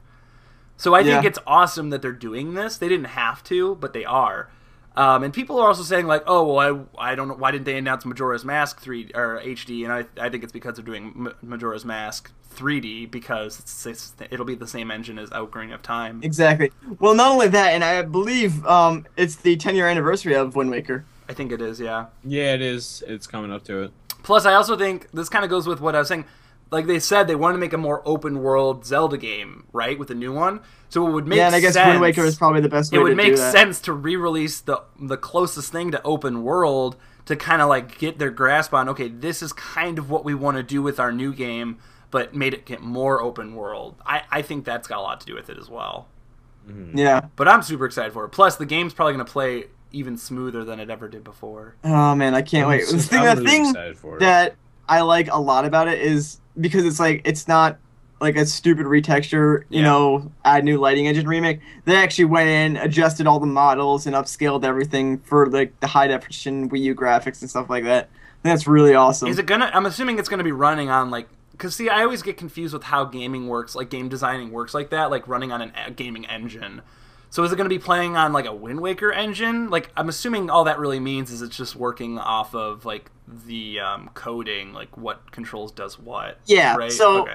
So I think it's awesome that they're doing this. They didn't have to, but they are. And people are also saying like, oh, well, I don't know, why didn't they announce Majora's Mask 3 or HD? And I think it's because they're doing Majora's Mask 3D because it'll be the same engine as Ocarina of Time. Exactly. Well, not only that, and I believe it's the 10-year anniversary of Wind Waker. I think it is, yeah. Yeah, it is. It's coming up to it. Plus, I also think this kind of goes with what I was saying. Like they said, they wanted to make a more open world Zelda game, right, with the new one. So it would make sense. Yeah, and I guess Wind Waker is probably the best way to do that. It would make sense to re-release the closest thing to open world to kind of like get their grasp on, okay, this is kind of what we want to do with our new game, but made it get more open world. I think that's got a lot to do with it as well. Yeah. But I'm super excited for it. Plus, the game's probably going to play even smoother than it ever did before. Oh man, I can't wait. The thing that I like a lot about it is because it's like it's not like a stupid retexture, you know, add new lighting engine remake. They actually went in, adjusted all the models, and upscaled everything for like the high definition Wii U graphics and stuff like that. I think that's really awesome. Is it gonna? I'm assuming it's gonna be running on like. Because, see, I always get confused with how gaming works, like game designing works like that, like running on a gaming engine. So is it going to be playing on, like, a Wind Waker engine? Like, I'm assuming all that really means is it's just working off of, like, the coding, like, what controls does what. Yeah, right? So,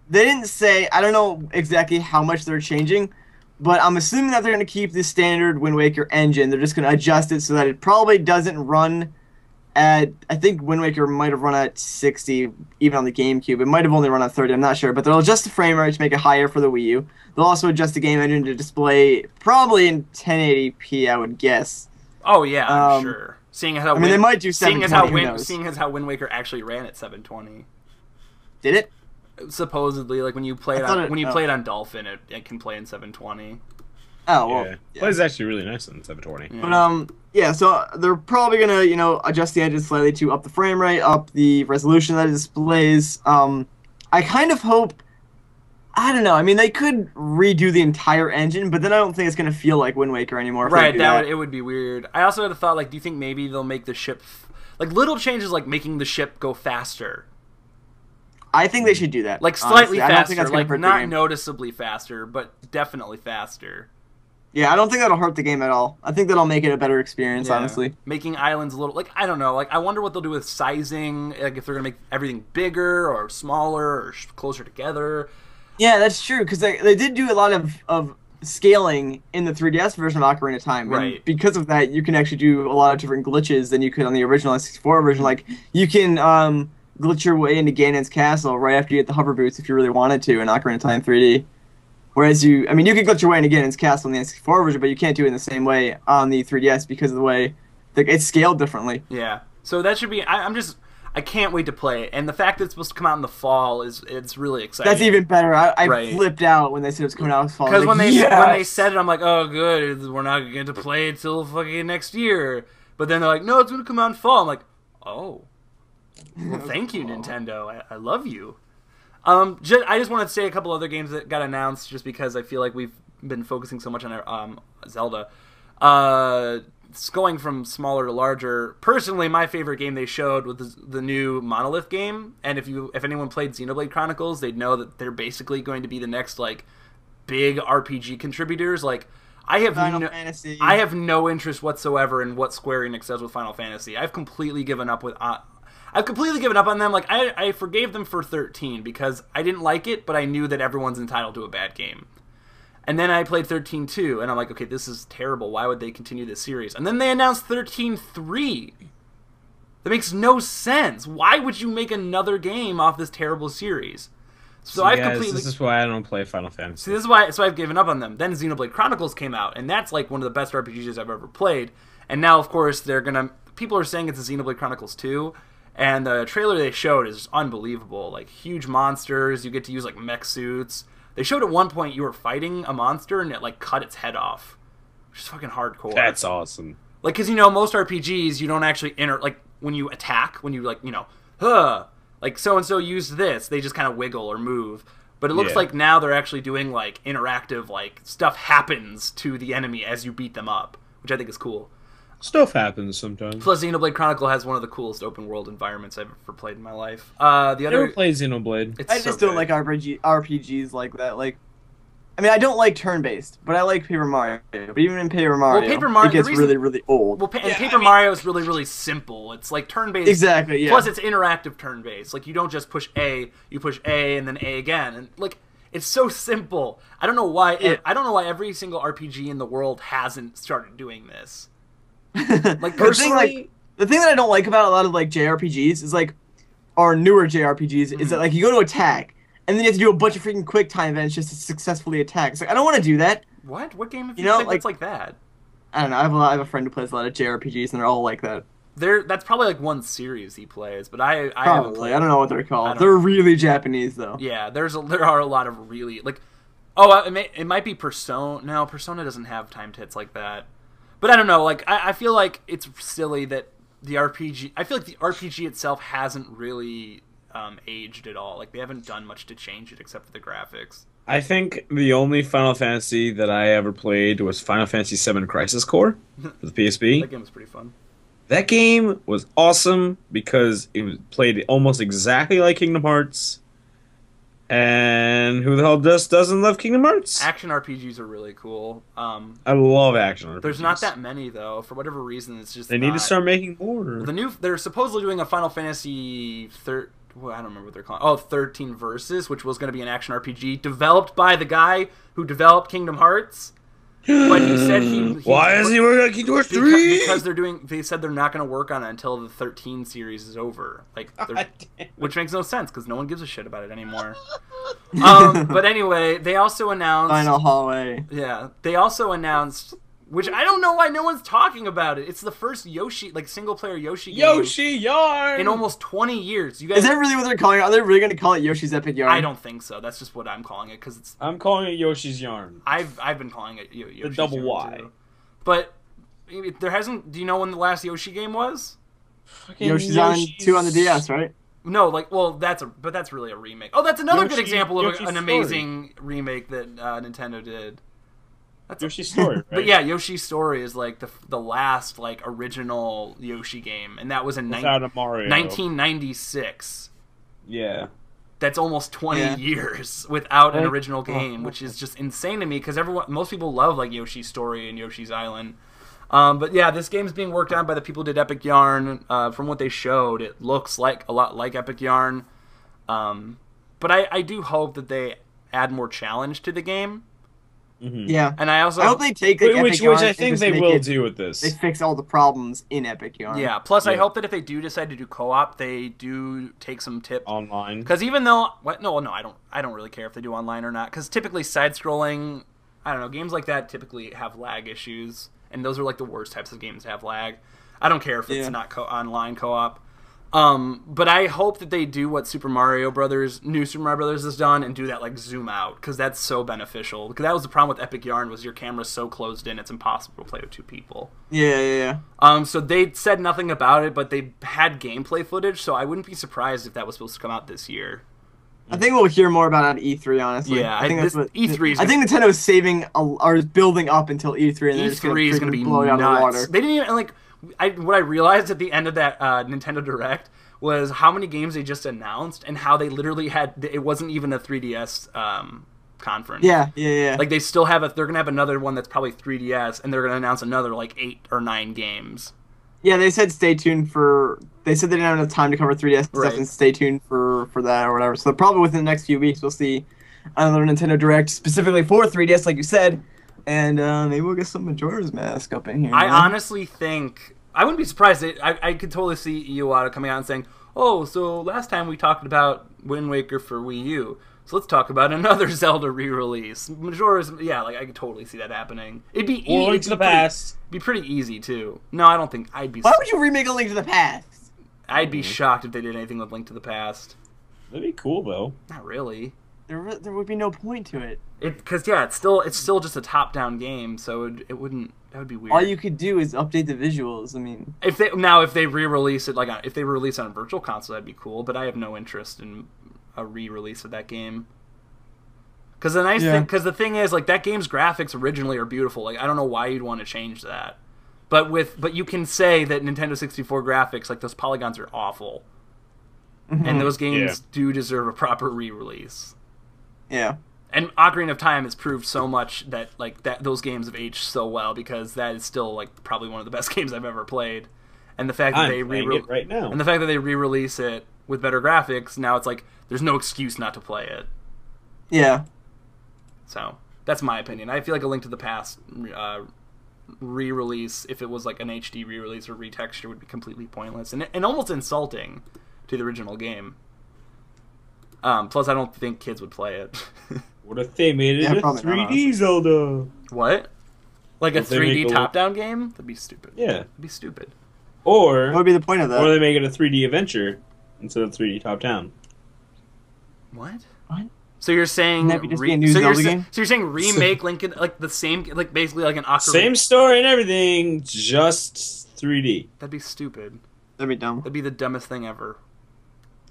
they didn't say, I don't know exactly how much they're changing, but I'm assuming that they're going to keep the standard Wind Waker engine. They're just going to adjust it so that it probably doesn't run at, I think Wind Waker might have run at 60, even on the GameCube. It might have only run at 30, I'm not sure. But they'll adjust the frame rate to make it higher for the Wii U. They'll also adjust the game engine to display probably in 1080p, I would guess. Oh, yeah, I'm sure. Seeing as how they might do 720, seeing as how Wind Waker actually ran at 720. Did it? Supposedly, like when you play it on Dolphin, it can play in 720. Oh, well. Yeah. Plays actually really nice on 720. Yeah. But, yeah, so they're probably going to, you know, adjust the engine slightly to up the frame rate, up the resolution that it displays. I kind of hope, I don't know, I mean, they could redo the entire engine, but then I don't think it's going to feel like Wind Waker anymore. Right, it would be weird. I also had a thought, like, do you think maybe they'll make the ship, like, little changes like making the ship go faster? I think they should do that. Like, slightly faster, I don't think that's like, not noticeably faster, but definitely faster. Yeah, I don't think that'll hurt the game at all. I think that'll make it a better experience, honestly. Making islands a little, like, I don't know, like, I wonder what they'll do with sizing, like, if they're going to make everything bigger or smaller or closer together. Yeah, that's true, because they did do a lot of scaling in the 3DS version of Ocarina of Time. Right. And because of that, you can actually do a lot of different glitches than you could on the original N64 version. Like, you can glitch your way into Ganon's castle right after you get the hover boots if you really wanted to in Ocarina of Time 3D. Whereas you can glitch your way into Ganon's castle in the N64 version, but you can't do it in the same way on the 3DS because of the way it's scaled differently. Yeah. So that should be. I can't wait to play it, and the fact that it's supposed to come out in the fall it's really exciting. That's even better. I flipped out when they said it was coming out in the fall. Because when they said it, I'm like, oh good, we're not going to play it till fucking next year. But then they're like, no, it's going to come out in fall. I'm like, oh, well, thank you, Nintendo. I love you. I just want to say a couple other games that got announced, just because I feel like we've been focusing so much on Zelda. It's going from smaller to larger. Personally, my favorite game they showed was the new Monolith game, and if anyone played Xenoblade Chronicles, they'd know that they're basically going to be the next like big RPG contributors. Like I have no interest whatsoever in what Square Enix does with Final Fantasy. I've completely given up on them. Like I forgave them for 13 because I didn't like it, but I knew that everyone's entitled to a bad game. And then I played 13-2, and I'm like, okay, this is terrible. Why would they continue this series? And then they announced 13-3. That makes no sense. Why would you make another game off this terrible series? So this is why I don't play Final Fantasy. See, this is why. So I've given up on them. Then Xenoblade Chronicles came out, and that's like one of the best RPGs I've ever played. And now, of course, people are saying it's a Xenoblade Chronicles 2. And the trailer they showed is unbelievable. Like, huge monsters. You get to use, like, mech suits. They showed at one point you were fighting a monster and it, like, cut its head off. Which is fucking hardcore. That's awesome. Like, because, most RPGs, you don't actually like, when you attack, when you, like, like, so-and-so used this, they just kind of wiggle or move. But it looks like now they're actually doing, like, interactive, like, stuff happens to the enemy as you beat them up. Which I think is cool. Stuff happens sometimes. Plus, Xenoblade Chronicle has one of the coolest open-world environments I've ever played in my life. Never played Xenoblade. I just don't like RPGs like that. Like, I mean, I don't like turn-based, but I like Paper Mario. But even in Paper Mario, it gets really, really old. Well, Paper Mario is really, really simple. It's like turn-based. Exactly, yeah. Plus, it's interactive turn-based. Like, you don't just push A, you push A and then A again. And, like, it's so simple. I don't know why. I don't know why every single RPG in the world hasn't started doing this. Like, personally, the thing that I don't like about a lot of like JRPGs is like, or newer JRPGs, is that like you go to attack and then you have to do a bunch of freaking quick time events just to successfully attack. It's like, I don't want to do that. What game have you played that's like that? I don't know. I have a friend who plays a lot of JRPGs and they're all like that. That's probably like one series he plays, but I haven't played. I don't know what they're called. They're really Japanese though. Yeah, there are a lot of really like. Oh, it might be Persona. No, Persona doesn't have timed hits like that. But I don't know. Like I feel like it's silly that the RPG. I feel like the RPG itself hasn't really aged at all. Like they haven't done much to change it except for the graphics. I think the only Final Fantasy that I ever played was Final Fantasy VII Crisis Core for the PSP. That game was pretty fun. That game was awesome because it was played almost exactly like Kingdom Hearts. And who the hell just doesn't love Kingdom Hearts? Action RPGs are really cool. I love action RPGs. There's not that many though. For whatever reason, it's just they need to start making more. They're supposedly doing a Final Fantasy I don't remember what they're calling. Oh, 13 Versus, which was going to be an action RPG developed by the guy who developed Kingdom Hearts. But he said why isn't he working on Kingdom Hearts 3? Because they said they're not going to work on it until the 13 series is over. Which makes no sense because no one gives a shit about it anymore. But anyway, they also announced Final Hallway. Yeah, they also announced, which I don't know why no one's talking about it. It's the first Yoshi, like single player Yoshi game Yoshi Yarn in almost 20 years. You guys, is that really what they're calling it? Are they really going to call it Yoshi's Epic Yarn? I don't think so. That's just what I'm calling it because it's. I'm calling it Yoshi's Yarn. I've been calling it Yoshi's the double Yarn Y. too. But there hasn't. Do you know when the last Yoshi game was? Yoshi's on 2 on the DS, right? No, that's really a remake. Oh, that's another good example of an amazing remake that Nintendo did. That's Yoshi's Story, right? But yeah, Yoshi's Story is like the last like original Yoshi game, and that was in 1996. Yeah. That's almost 20 years without an original game, which is just insane to me because most people love like Yoshi's Story and Yoshi's Island. But yeah, this game's being worked on by the people who did Epic Yarn. From what they showed, it looks like a lot like Epic Yarn. But I do hope that they add more challenge to the game. Mm-hmm. Yeah, and I hope they take the which I think they will do with this. They fix all the problems in Epic Yarn. Yeah. Plus, I hope that if they do decide to do co-op, they do take some tips online. Because even though no, I don't really care if they do online or not. Because typically side-scrolling, I don't know, games like that typically have lag issues, and those are like the worst types of games to have lag. I don't care if it's not online co-op. But I hope that they do what new Super Mario Brothers has done and do that like zoom out because that's so beneficial. Because that was the problem with Epic Yarn was your camera's so closed in it's impossible to play with 2 people. Yeah. So they said nothing about it, but they had gameplay footage, so I wouldn't be surprised if that was supposed to come out this year. I think we'll hear more about it at E3, honestly. Yeah, I think that's what E3. I think Nintendo's saving or is building up until E3, and then E3 is going to be blow it out of the water. They didn't even like. What I realized at the end of that Nintendo Direct was how many games they just announced and how they literally had. It wasn't even a 3DS conference. Yeah. Like they still have they're going to have another one that's probably 3DS, and they're going to announce another like 8 or 9 games. Yeah, they said stay tuned for. They said they didn't have enough time to cover 3DS stuff, and stay tuned for that or whatever. So probably within the next few weeks, we'll see another Nintendo Direct specifically for 3DS, like you said, and maybe we'll get some Majora's Mask up in here. I honestly think I wouldn't be surprised. I could totally see Iwata coming out and saying, "Oh, so last time we talked about Wind Waker for Wii U, so let's talk about another Zelda re-release." Majora's, like I could totally see that happening. It'd be easy. Link to the Past. Be pretty easy too. No, I don't think I'd be. Why would you remake a Link to the Past? I'd be shocked if they did anything with Link to the Past. That'd be cool though. Not really. There would be no point to it. Because it's still just a top-down game, so it wouldn't. That would be weird. All you could do is update the visuals. I mean, if they re-release it if they release it on a virtual console, that'd be cool. But I have no interest in a re-release of that game. Because the thing is, like, that game's graphics originally are beautiful. Like, I don't know why you'd want to change that. But you can say that Nintendo 64 graphics, like, those polygons are awful. Mm-hmm. And those games do deserve a proper re-release. Yeah. And Ocarina of Time has proved so much that those games have aged so well because that is still like probably one of the best games I've ever played. And the fact that they right now. And the fact that they re-release it with better graphics, now it's like there's no excuse not to play it. Yeah. So, that's my opinion. I feel like a Link to the Past re-release, if it was like an HD re-release or retexture, would be completely pointless and almost insulting to the original game. Plus, I don't think kids would play it. What if they made it a 3D Zelda? What? Like a 3D top-down game? That'd be stupid. Yeah. That'd be stupid. Or what would be the point of that? Or they make it a 3D adventure instead of 3D top-down. What? So you're saying Wouldn't that be just be a new Zelda game? So you're saying remake Lincoln, like the same, like basically like an Ocarina. Same story and everything, just 3D. That'd be stupid. That'd be dumb. That'd be the dumbest thing ever.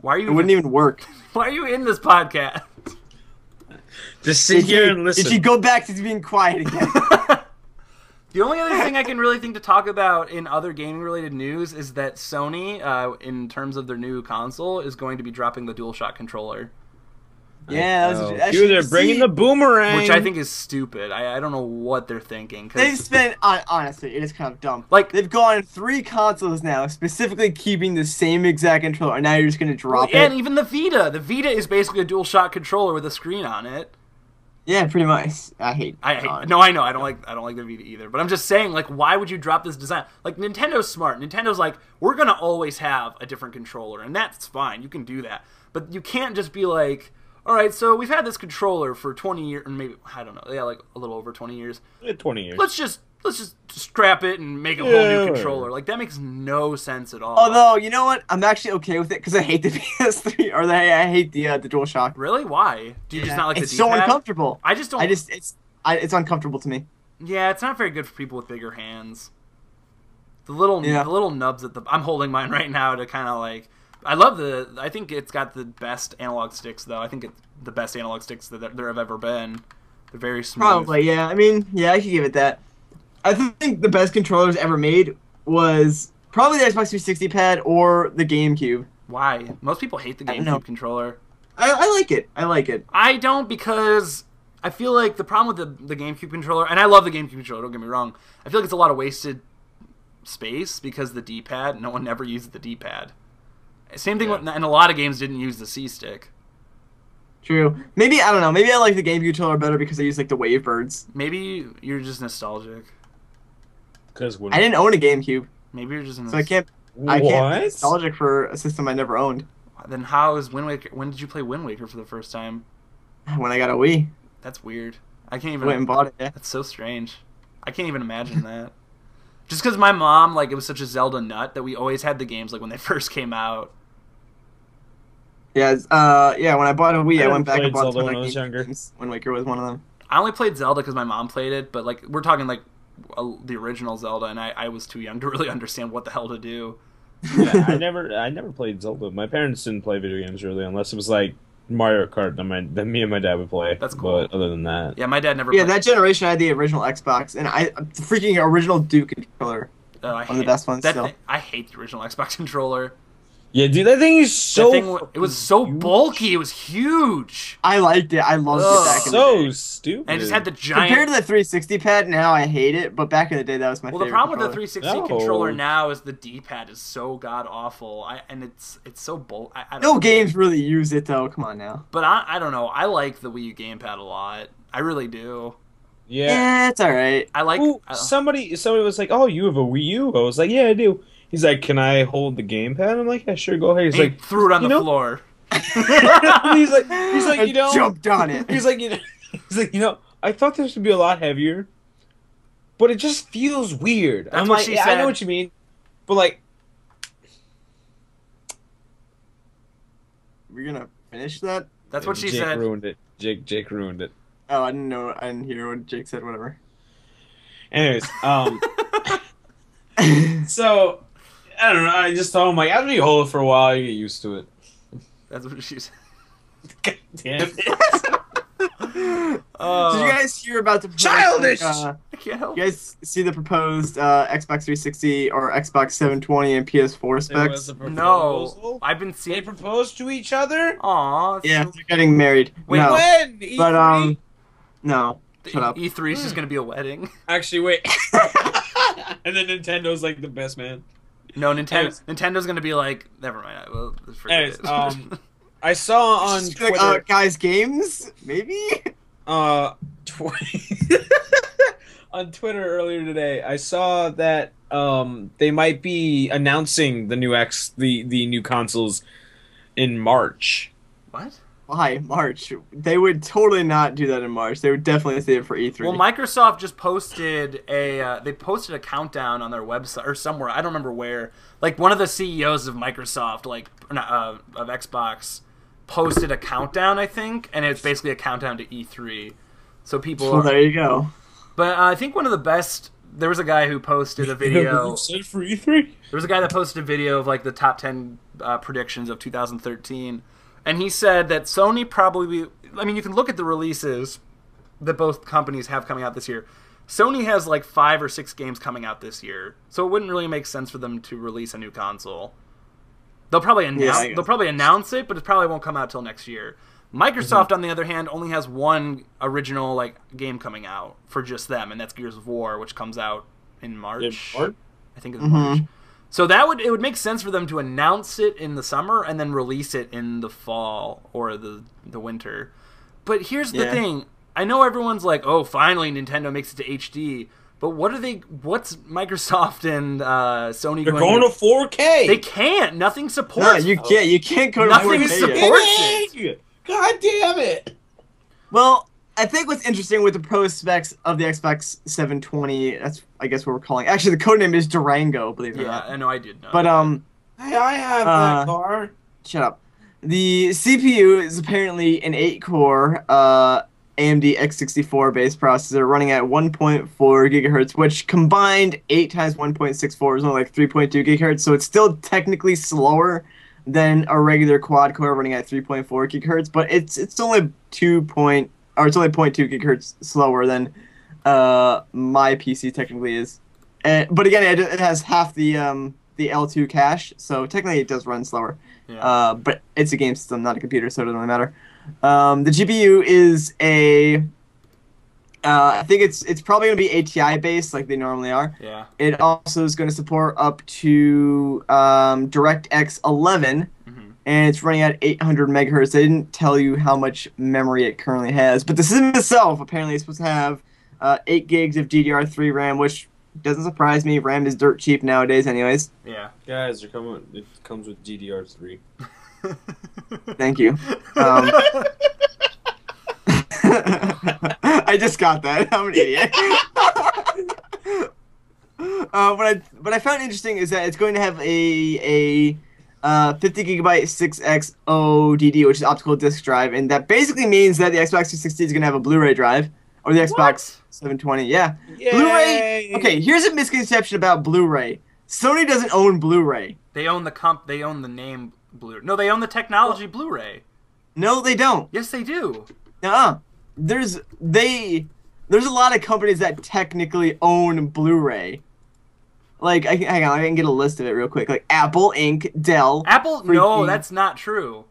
Why are you? It wouldn't even work. Why are you in this podcast? Just sit here and listen. Did you go back to being quiet again? The only other thing I can really think to talk about in other gaming-related news is that Sony, in terms of their new console, is going to be dropping the DualShock controller. Yeah, dude, they're bringing the boomerang, which I think is stupid. I don't know what they're thinking. They've spent, honestly, it is kind of dumb. Like, they've gone 3 consoles now, specifically keeping the same exact controller, and now you're just going to drop it. And even the Vita. The Vita is basically a DualShock controller with a screen on it. Yeah, pretty much. I hate. No, I know. I don't like the Vita either. But I'm just saying, like, why would you drop this design? Like, Nintendo's smart. Nintendo's like, we're gonna always have a different controller, and that's fine. You can do that, but you can't just be like, all right, so we've had this controller for 20 years, or maybe I don't know, yeah, like a little over 20 years. 20 years. Let's just strap it and make a whole new controller. Like, that makes no sense at all. Although, you know what? I'm actually okay with it because I hate the PS3 or I hate the DualShock. Really? Why? Do you just not like the D-pad? It's so uncomfortable. I just don't. It's uncomfortable to me. Yeah, it's not very good for people with bigger hands. The little nubs at the. I'm holding mine right now to kind of like. I think it's got the best analog sticks though. I think it's the best analog sticks that there have ever been. They're very smooth. Probably, yeah. I mean, yeah, I could give it that. I think the best controllers ever made was probably the Xbox 360 pad or the GameCube. Why? Most people hate the GameCube controller. I like it. I like it. I don't, because I feel like the problem with the GameCube controller, and I love the GameCube controller, don't get me wrong, I feel like it's a lot of wasted space because the D-pad, no one ever uses the D-pad. Same thing, and a lot of games didn't use the C-stick. True. Maybe, I don't know, maybe I like the GameCube controller better because I use like the Wavebirds. Maybe you're just nostalgic. I didn't own a GameCube. Maybe you're just so I can't be nostalgic for a system I never owned. Then how is Wind Waker? When did you play Wind Waker for the first time? When I got a Wii. That's weird. I can't even. Went and bought it. Yeah. That's so strange. I can't even imagine that. Just because my mom, like, it was such a Zelda nut that we always had the games like when they first came out. Yeah, when I bought a Wii, I went back and bought Zelda when I was younger. Wind Waker was one of them. I only played Zelda because my mom played it, but like we're talking like the original Zelda, and I was too young to really understand what the hell to do. Yeah, I never played Zelda. My parents didn't play video games really, unless it was like Mario Kart. Then me and my dad would play. That's cool. But other than that, yeah, my dad never. Yeah, that generation I had the original Xbox, and the freaking original Duke controller. One of the best ones. I hate the original Xbox controller. Yeah, dude, that thing is so. It was so bulky. It was huge. I liked it. I loved it back in the day. So stupid. And it just had the giant. Compared to the 360 pad, now I hate it. But back in the day, that was my favorite. Well, the problem with the controller. 360 controller now is the D-pad is so god awful, and it's so bulky. No games really use it though. Come on now. But I don't know. I like the Wii U gamepad a lot. I really do. Yeah, it's all right. I like. Somebody was like, "Oh, you have a Wii U?" I was like, "Yeah, I do." He's like, "Can I hold the gamepad?" I'm like, "Yeah, sure, go ahead." He's like, threw it on the floor. he's like, you know, jumped on it. He's like, you know, I thought this would be a lot heavier, but it just feels weird. That's I'm what like, she yeah, said. I know what you mean, but like, we're gonna finish that. That's what she Jake said. Ruined it. Jake ruined it. Oh, I didn't know. I didn't hear what Jake said. Whatever. Anyways, so. I don't know. I just told him like after you hold it for a while, you get used to it. That's what she said. God damn it! Did you guys hear about the childish? I can't help. You guys see the proposed Xbox 360 or Xbox 720 and PS4 specs? No, I've been seeing. They proposed to each other. Aw. Yeah, they're getting married. Wait, no. When? E3? But no. Shut up. E3 is just gonna be a wedding. Actually, wait. And then Nintendo's like the best man. No, Nintendo's gonna be like, never mind. Well, forget it. I saw on Twitter, like, guys, games maybe. On Twitter earlier today, I saw that they might be announcing the new consoles in March. What? Why March? They would totally not do that in March. They would definitely save it for E3. Well, Microsoft just posted a countdown on their website or somewhere. I don't remember where. Like one of the CEOs of Microsoft, of Xbox, posted a countdown, I think, and it's basically a countdown to E3. So people. Well, there you go. But I think one of the best. There was a guy who posted a video. You said for E3? There was a guy that posted a video of like the top 10 predictions of 2013, and he said that Sony probably. I mean, you can look at the releases that both companies have coming out this year. Sony has like 5 or 6 games coming out this year, so it wouldn't really make sense for them to release a new console. They'll probably announce it, but it probably won't come out till next year. Microsoft, on the other hand, only has one original like game coming out for just them, and that's Gears of War, which comes out in March. I think it's March. So it would make sense for them to announce it in the summer and then release it in the fall or the winter. But here's the thing: I know everyone's like, "Oh, finally, Nintendo makes it to HD." But what's Microsoft and Sony They're going to 4K. They can't. Nothing supports. No, you can't. You can't go to 4K. Nothing supports it. God damn it! Well, I think what's interesting with the pro specs of the Xbox 720, that's I guess what we're calling. Actually, the codename is Durango. Believe it or not. Yeah, I know. I did know. But Hey, I have that car. Shut up. The CPU is apparently an 8-core AMD X64 based processor running at 1.4 gigahertz, which combined 8 times 1.64 is only like 3.2 gigahertz. So it's still technically slower than a regular quad core running at 3.4 gigahertz, but it's only 0.2 gigahertz slower than my PC technically is. But again, it has half the L2 cache, so technically it does run slower. Yeah. But it's a game system, not a computer, so it doesn't really matter. The GPU is I think it's probably going to be ATI based like they normally are. Yeah. It also is going to support up to DirectX 11, and it's running at 800 megahertz. They didn't tell you how much memory it currently has, but the system itself apparently is supposed to have 8 gigs of DDR3 RAM, which doesn't surprise me. RAM is dirt cheap nowadays anyways. Yeah. Guys, it comes with DDR3. Thank you. I just got that. I'm an idiot. What I found interesting is that it's going to have a 50 gigabyte 6X ODD, which is optical disk drive, and that basically means that the Xbox 360 is going to have a Blu-ray drive, or the Xbox 720. Yeah. Yay! Blu-ray. Okay, here's a misconception about Blu-ray. Sony doesn't own Blu-ray. They own They own the name Blu-ray. No, they own the technology Blu-ray. No, they don't. Yes, they do. Nuh-uh. There's a lot of companies that technically own Blu-ray. Like, hang on, I can get a list of it real quick. Like Apple Inc., Dell. Apple? No, that's not true.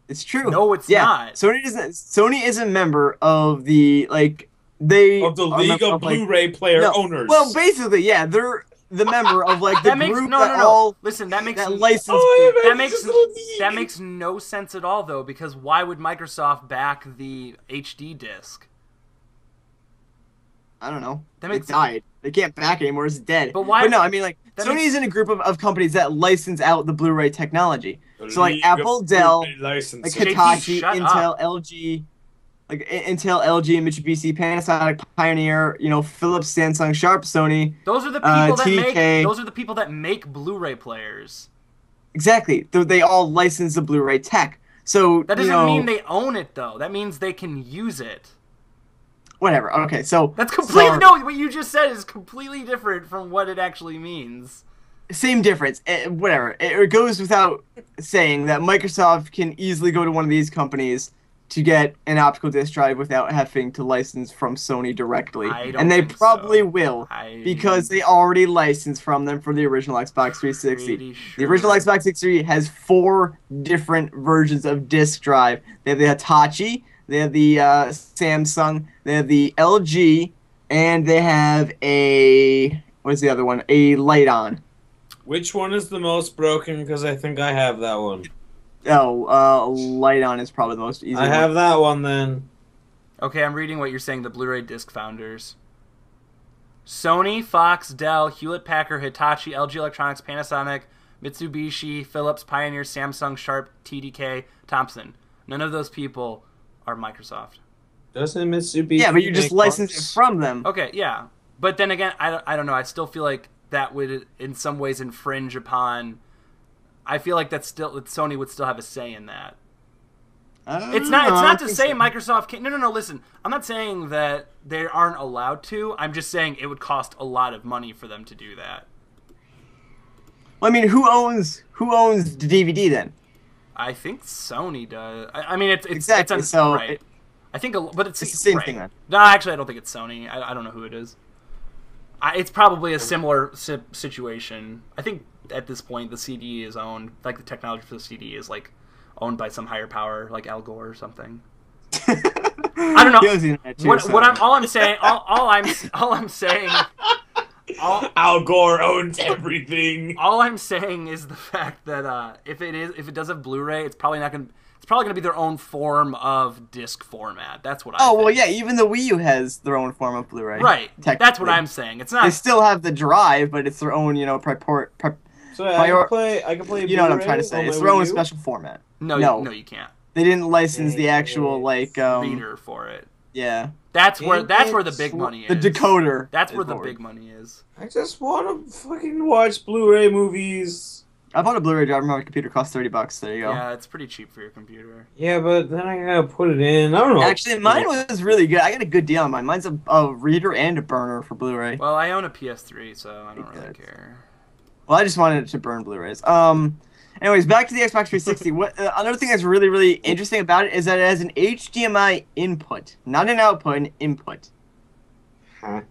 It's true. No, it's not. Sony is a member of the League of Blu-ray player owners. Well, basically, yeah, they're the member of like the that makes, group no, that no, no. all Listen, that makes that license. That makes no sense at all, though, because why would Microsoft back the HD disc? I don't know. It died. They can't back it anymore. It's dead. But why? But no, I mean, like, Sony's in a group of companies that license out the Blu-ray technology. So, like, Apple, Dell, like Hitachi, Intel, LG, like Intel, LG, and Mitsubishi, Panasonic, Pioneer, Philips, Samsung, Sharp, Sony. Those are the people TDK. Those are the people that make Blu-ray players. Exactly. They all license the Blu-ray tech. So that doesn't mean they own it, though. That means they can use it. Whatever. Okay, so that's completely no. What you just said is completely different from what it actually means. Same difference. Whatever. It goes without saying that Microsoft can easily go to one of these companies to get an optical disc drive without having to license from Sony directly, and they probably will because they already licensed from them for the original Xbox 360. Sure. The original Xbox 360 has 4 different versions of disc drive. They have the Hitachi. They have the Samsung, they have the LG, and they have what's the other one? A Light-On. Which one is the most broken? Because I think I have that one. Oh, Light-On is probably the most easy. I have that one then. Okay, I'm reading what you're saying. The Blu-ray disc founders: Sony, Fox, Dell, Hewlett-Packard, Hitachi, LG Electronics, Panasonic, Mitsubishi, Philips, Pioneer, Samsung, Sharp, TDK, Thompson. None of those people are Microsoft. Doesn't Mitsubishi? Yeah, but you just license it from them. Okay, yeah, but then again, I don't know. I still feel like that would, in some ways, infringe upon. I feel like Sony would still have a say in that. It's not to say Microsoft can't. No. Listen, I'm not saying that they aren't allowed to. I'm just saying it would cost a lot of money for them to do that. Well, I mean, who owns the DVD then? I think Sony does. I mean, it's exactly it's so. Right. I think, but it's the same right. thing then. No, actually, I don't think it's Sony. I don't know who it is. It's probably a similar situation. I think at this point the CD is owned, like the technology for the CD is like owned by some higher power, like Al Gore or something. I don't know. All I'm saying. Al Gore owns everything. All I'm saying is the fact that if it does have Blu-ray, it's probably gonna be their own form of disc format. That's what I think. Well, yeah, even the Wii U has their own form of Blu-ray. Right. That's what I'm saying. It's not. They still have the drive, but it's their own, So I can play. You know what I'm trying to say? It's their own special format. No, you can't. They didn't license the actual reader for it. Yeah. That's where the big money is. The decoder. That's where the big money is. I just want to fucking watch Blu-ray movies. I bought a Blu-ray drive. My computer cost $30. There you go. Yeah, it's pretty cheap for your computer. Yeah, but then I gotta put it in. I don't know. Actually, mine was really good. I got a good deal on mine. Mine's a reader and a burner for Blu-ray. Well, I own a PS3, so I don't really care. Well, I just wanted it to burn Blu-rays. Anyways, back to the Xbox 360. Another thing that's really, really interesting about it is that it has an HDMI input, not an output, an input. Huh?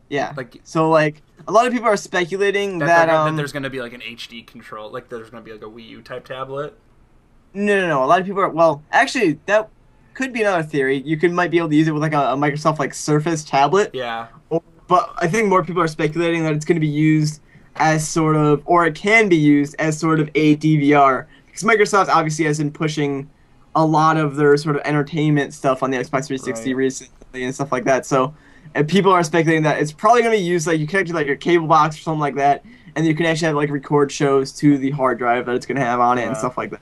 Yeah. So a lot of people are speculating that there's going to be like an HD control, like there's going to be like a Wii U type tablet. No. A lot of people are. Well, actually, that could be another theory. You might be able to use it with like a Microsoft Surface tablet. Yeah. But I think more people are speculating that it's going to be used as sort of, or it can be used as sort of a DVR, because Microsoft obviously has been pushing a lot of their sort of entertainment stuff on the Xbox 360 recently and stuff like that. So, and people are speculating that it's probably going to be used, like you connect to like your cable box or something like that, and you can actually have like record shows to the hard drive that it's going to have on it and stuff like that.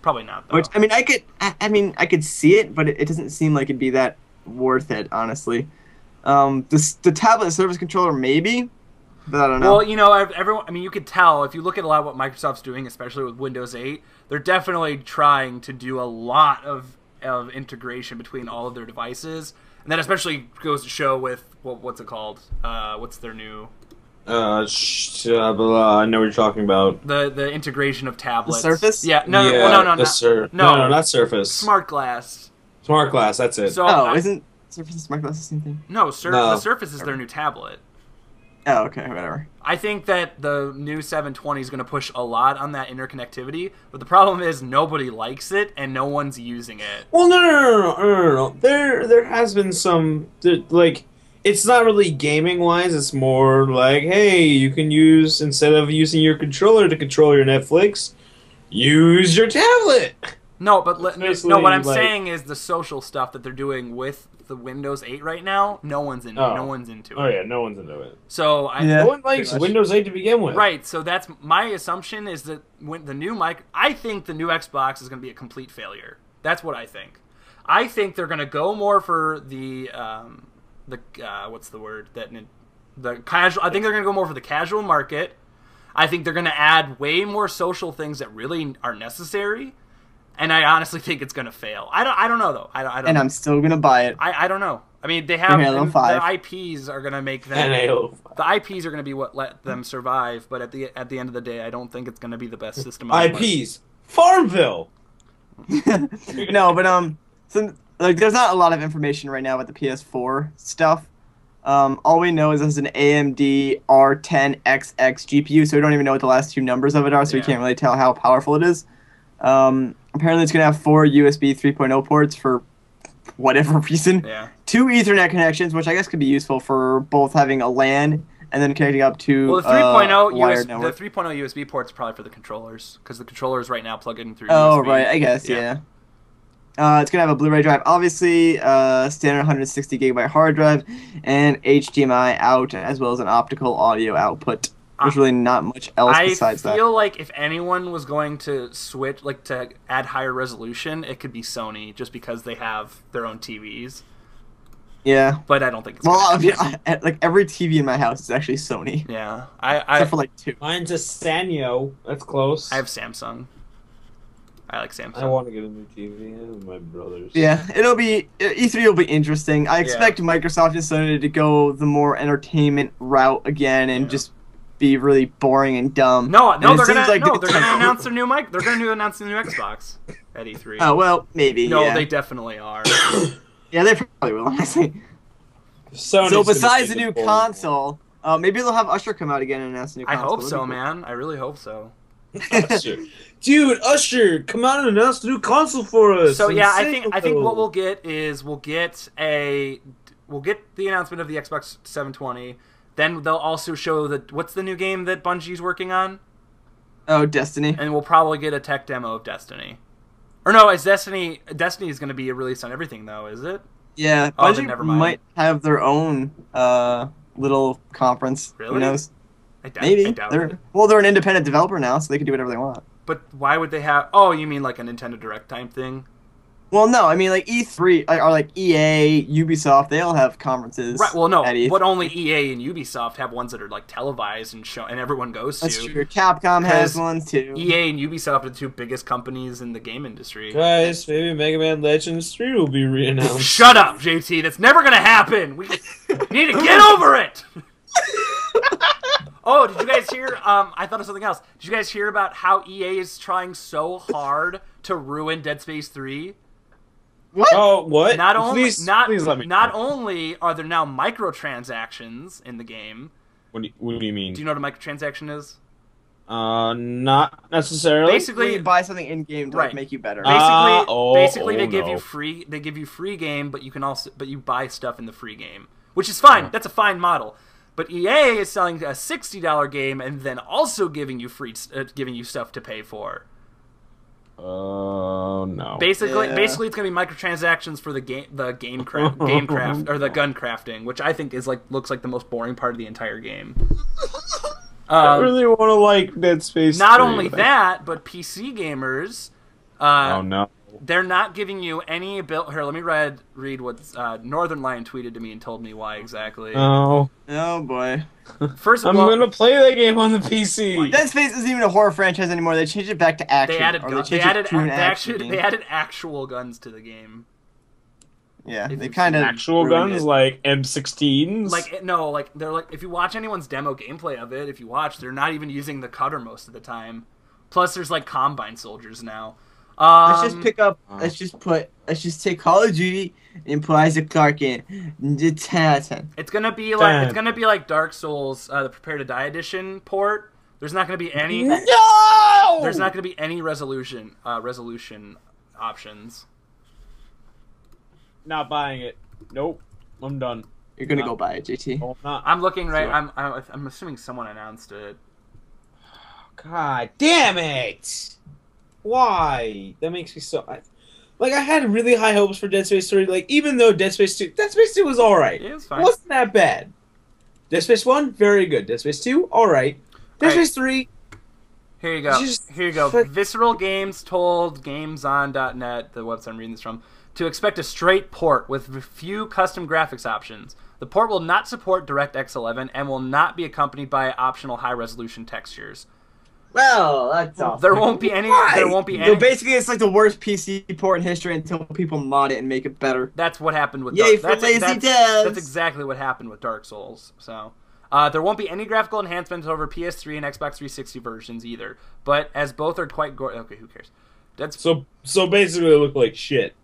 Probably not, though. Which I could see it, but it doesn't seem like it'd be that worth it, honestly. The tablet service controller maybe. But I don't know. Well, everyone. I mean, you could tell if you look at a lot of what Microsoft's doing, especially with Windows 8. They're definitely trying to do a lot of integration between all of their devices, and that especially goes to show with what's it called? What's their new? I know what you're talking about. The integration of tablets. The Surface? Yeah. No. Not Surface. Smart Glass. Smart Glass. That's it. So, isn't Surface and Smart Glass the same thing? No. The Surface is their new tablet. Oh, okay, whatever. I think that the new 720 is going to push a lot on that interconnectivity, but the problem is nobody likes it and no one's using it. Well, no. There has been some, it's not really gaming wise. It's more like, hey, you can use, instead of using your controller to control your Netflix, use your tablet. No, but what I'm saying is the social stuff that they're doing with the Windows 8 right now, no one's into it. Oh yeah, no one's into it. So no one likes Windows 8 to begin with. Right. So that's my assumption is that when I think the new Xbox is going to be a complete failure. That's what I think. I think they're going to go more for the what's the word, the casual. I think they're going to go more for the casual market. I think they're going to add way more social things that really are necessary. And I honestly think it's gonna fail. I don't know though. I don't. And I'm still gonna buy it. I don't know. I mean, they have the IPs are gonna make them. The IPs are gonna be what let them survive. But at the end of the day, I don't think it's gonna be the best system. IPs, Farmville. No, but so there's not a lot of information right now about the PS4 stuff. All we know is it's an AMD R10XX GPU, so we don't even know what the last two numbers of it are, so we can't really tell how powerful it is. Apparently it's going to have 4 USB 3.0 ports for whatever reason. Yeah. 2 Ethernet connections, which I guess could be useful for both having a LAN and then connecting up to the 3.0 USB ports are probably for the controllers, because the controllers right now plug in through USB. Oh, right, I guess, yeah. It's going to have a Blu-ray drive, obviously, standard 160 gigabyte hard drive, and HDMI out, as well as an optical audio output. There's really not much else besides that. I feel like if anyone was going to switch, to add higher resolution, it could be Sony, just because they have their own TVs. Yeah. But I don't think it's every TV in my house is actually Sony. Yeah. Except for 2. Mine's a Sanyo. That's close. I have Samsung. I like Samsung. I want to get a new TV. My brothers. Yeah, it'll be E3 will be interesting. I expect Microsoft and Sony to go the more entertainment route again and just be really boring and dumb. No, they're gonna announce their new mic. They're gonna announce the new Xbox at E3. Oh well, maybe. No, they definitely are. Yeah, they probably will. Honestly. So besides the new console, maybe they'll have Usher come out again and announce a new console. I hope so, man. I really hope so. Usher. Dude, Usher, come out and announce the new console for us. So yeah, I think what we'll get is we'll get the announcement of the Xbox 720. Then they'll also show what's the new game that Bungie's working on? Oh, Destiny. And we'll probably get a tech demo of Destiny. Or no, is Destiny is going to be released on everything though, is it? Yeah, Bungie might have their own little conference. Really? Who knows? Maybe. They're an independent developer now, so they can do whatever they want. But why would they have... Oh, you mean like a Nintendo Direct type thing? Well, no, I mean like E3 or like EA, Ubisoft, they all have conferences. Right. Well, no, but only EA and Ubisoft have ones that are like televised and and everyone goes to. That's true. Capcom has one too. EA and Ubisoft are the two biggest companies in the game industry. Guys, maybe Mega Man Legends 3 will be reannounced. Shut up, JT. That's never gonna happen. We need to get over it. Oh, did you guys hear? I thought of something else. Did you guys hear about how EA is trying so hard to ruin Dead Space 3? What? Oh, what? Please let me. Not know. only are there now microtransactions in the game. What do you mean? Do you know what a microtransaction is? Not necessarily. Basically, you buy something in game to make you better. Basically, they give you free. They give you free game, but you buy stuff in the free game, which is fine. That's a fine model. But EA is selling a $60 game and then also giving you giving you stuff to pay for. Oh no! Basically, it's gonna be microtransactions for the game craft or the gun crafting, which I think looks like the most boring part of the entire game. I really want to like Dead Space. Not only that, but PC gamers. Oh no! They're not giving you any ability. Here, let me read what Northern Lion tweeted to me and told me why exactly. Oh boy! First of all, I'm gonna play that game on the PC. Dead Space isn't even a horror franchise anymore. They changed it back to action. They added actual guns to the game. Yeah, they kind of actual guns like M16s. They're like if you watch anyone's demo gameplay of it, they're not even using the cutter most of the time. Plus, there's like combine soldiers now. Let's just take Call of Duty and put Isaac Clarke in. It's gonna be like Dark Souls, the Prepare to Die edition port. There's not gonna be any. No! There's not gonna be any resolution options. Not buying it. Nope. I'm done. You're gonna go buy it, JT. No, I'm not. I'm looking right. I'm assuming someone announced it. God damn it! Why? That makes me so... I had really high hopes for Dead Space 3. Like, even though Dead Space 2 was alright. Yeah, it was fine. It wasn't that bad. Dead Space 1, very good. Dead Space 2, alright. Dead Space 3... Here you go. Visceral Games told GamesOn.net, the website I'm reading this from, to expect a straight port with few custom graphics options. The port will not support DirectX 11 and will not be accompanied by optional high-resolution textures. Well, that's awful. There won't be any. So basically, it's like the worst PC port in history until people mod it and make it better. That's what happened with. Yay for lazy devs. That's exactly what happened with Dark Souls. So, there won't be any graphical enhancements over PS3 and Xbox 360 versions either. But as both are quite okay, who cares? So basically, it looked like shit.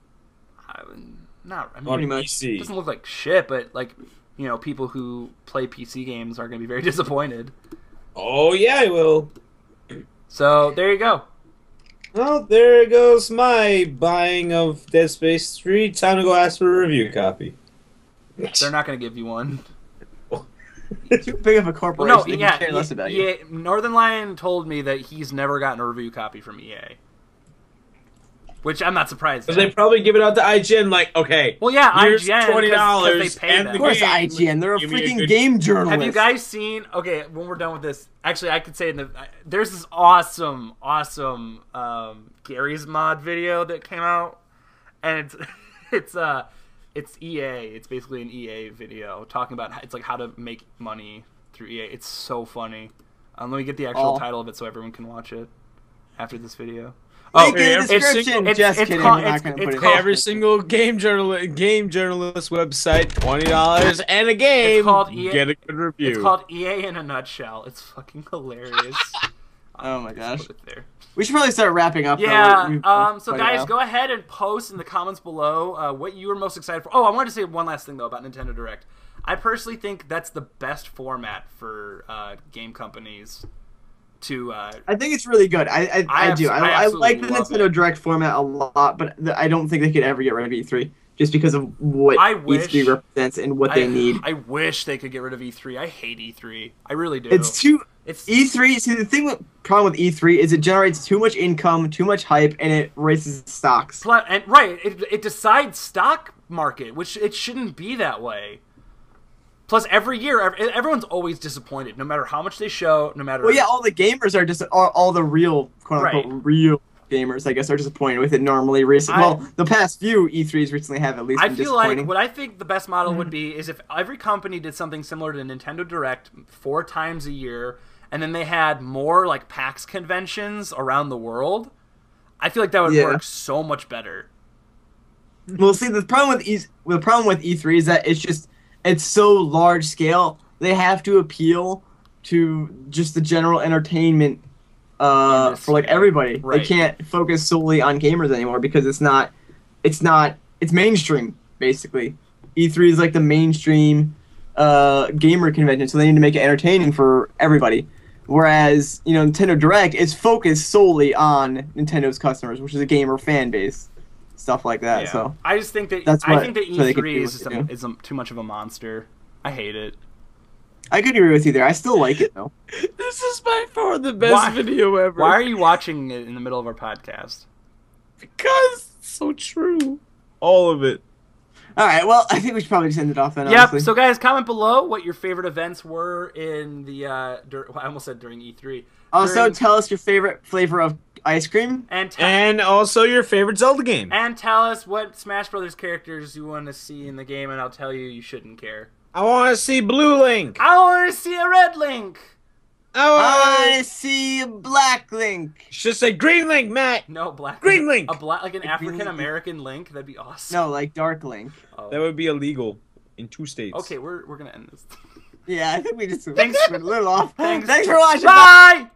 Pretty much. It doesn't look like shit, but people who play PC games are going to be very disappointed. Oh yeah, I will. So, there you go. Well, there goes my buying of Dead Space 3. Time to go ask for a review copy. They're not going to give you one. Too big of a corporation. Well, no, yeah, care less about you. Northern Lion told me that he's never gotten a review copy from EA. Which I'm not surprised at. Because they probably give it out to IGN like, okay, well, yeah, here's IGN, $20 they pay them. Of course IGN, they're a freaking game journalist. Have you guys seen, okay, when we're done with this, actually I could say, there's this awesome Gary's Mod video that came out, and it's EA, it's basically an EA video talking about, it's like how to make money through EA. It's so funny. Let me get the actual title of it so everyone can watch it. after this video. Link in the description. Just kidding. Called, We're not going to put it. Hey, every single game journalist website, $20 and a game. It's called EA, get a good review. It's called EA in a nutshell. It's fucking hilarious. Oh my gosh. Put it there. We should probably start wrapping up. Yeah. So guys, go ahead and post in the comments below what you were most excited for. Oh, I wanted to say one last thing though about Nintendo Direct. I personally think that's the best format for game companies to. I think it's really good. I do. I like the Nintendo Direct format a lot, but I don't think they could ever get rid of E3 just because of what E3 represents and what they need. I wish they could get rid of E3. I hate E3. I really do. It's E3. See, the problem with E3 is it generates too much income, too much hype, and it raises stocks. And it decides stock market, which it shouldn't be that way. Plus, every year, everyone's always disappointed, no matter how much they show, no matter... Well, yeah, all the gamers are just... All the real, quote-unquote, real gamers, I guess, are disappointed with it normally. The past few E3s recently have at least been disappointing. I feel like what I think the best model would be is if every company did something similar to Nintendo Direct 4 times a year, and then they had more, like, PAX conventions around the world. I feel like that would work so much better. Well, see, the problem with E3 is that it's so large scale. They have to appeal to just the general entertainment for like everybody. Right. They can't focus solely on gamers anymore because it's mainstream basically. E3 is like the mainstream gamer convention, so they need to make it entertaining for everybody. Whereas, Nintendo Direct is focused solely on Nintendo's customers, which is a gamer fan base. Stuff like that. Yeah. So I just think that E3 is too much of a monster. I hate it. I could agree with you there. I still like it though. This is by far the best video ever. Why are you watching it in the middle of our podcast? Because it's so true. All of it. All right. Well, I think we should probably just end it off then. Yep. Honestly. So guys, comment below what your favorite events were in the. I almost said during E3. Also, tell us your favorite flavor of ice cream. And also your favorite Zelda game. And tell us what Smash Brothers characters you want to see in the game, and I'll tell you shouldn't care. I want to see Blue Link. I want to see a Red Link. I want to see a Black Link. Should say Green Link, Matt. No, Black Green Link. Like an African American Link. That'd be awesome. No, like Dark Link. Oh. That would be illegal in 2 states. Okay, we're gonna end this. Yeah, I think we just went a little off. Thanks for watching. Bye.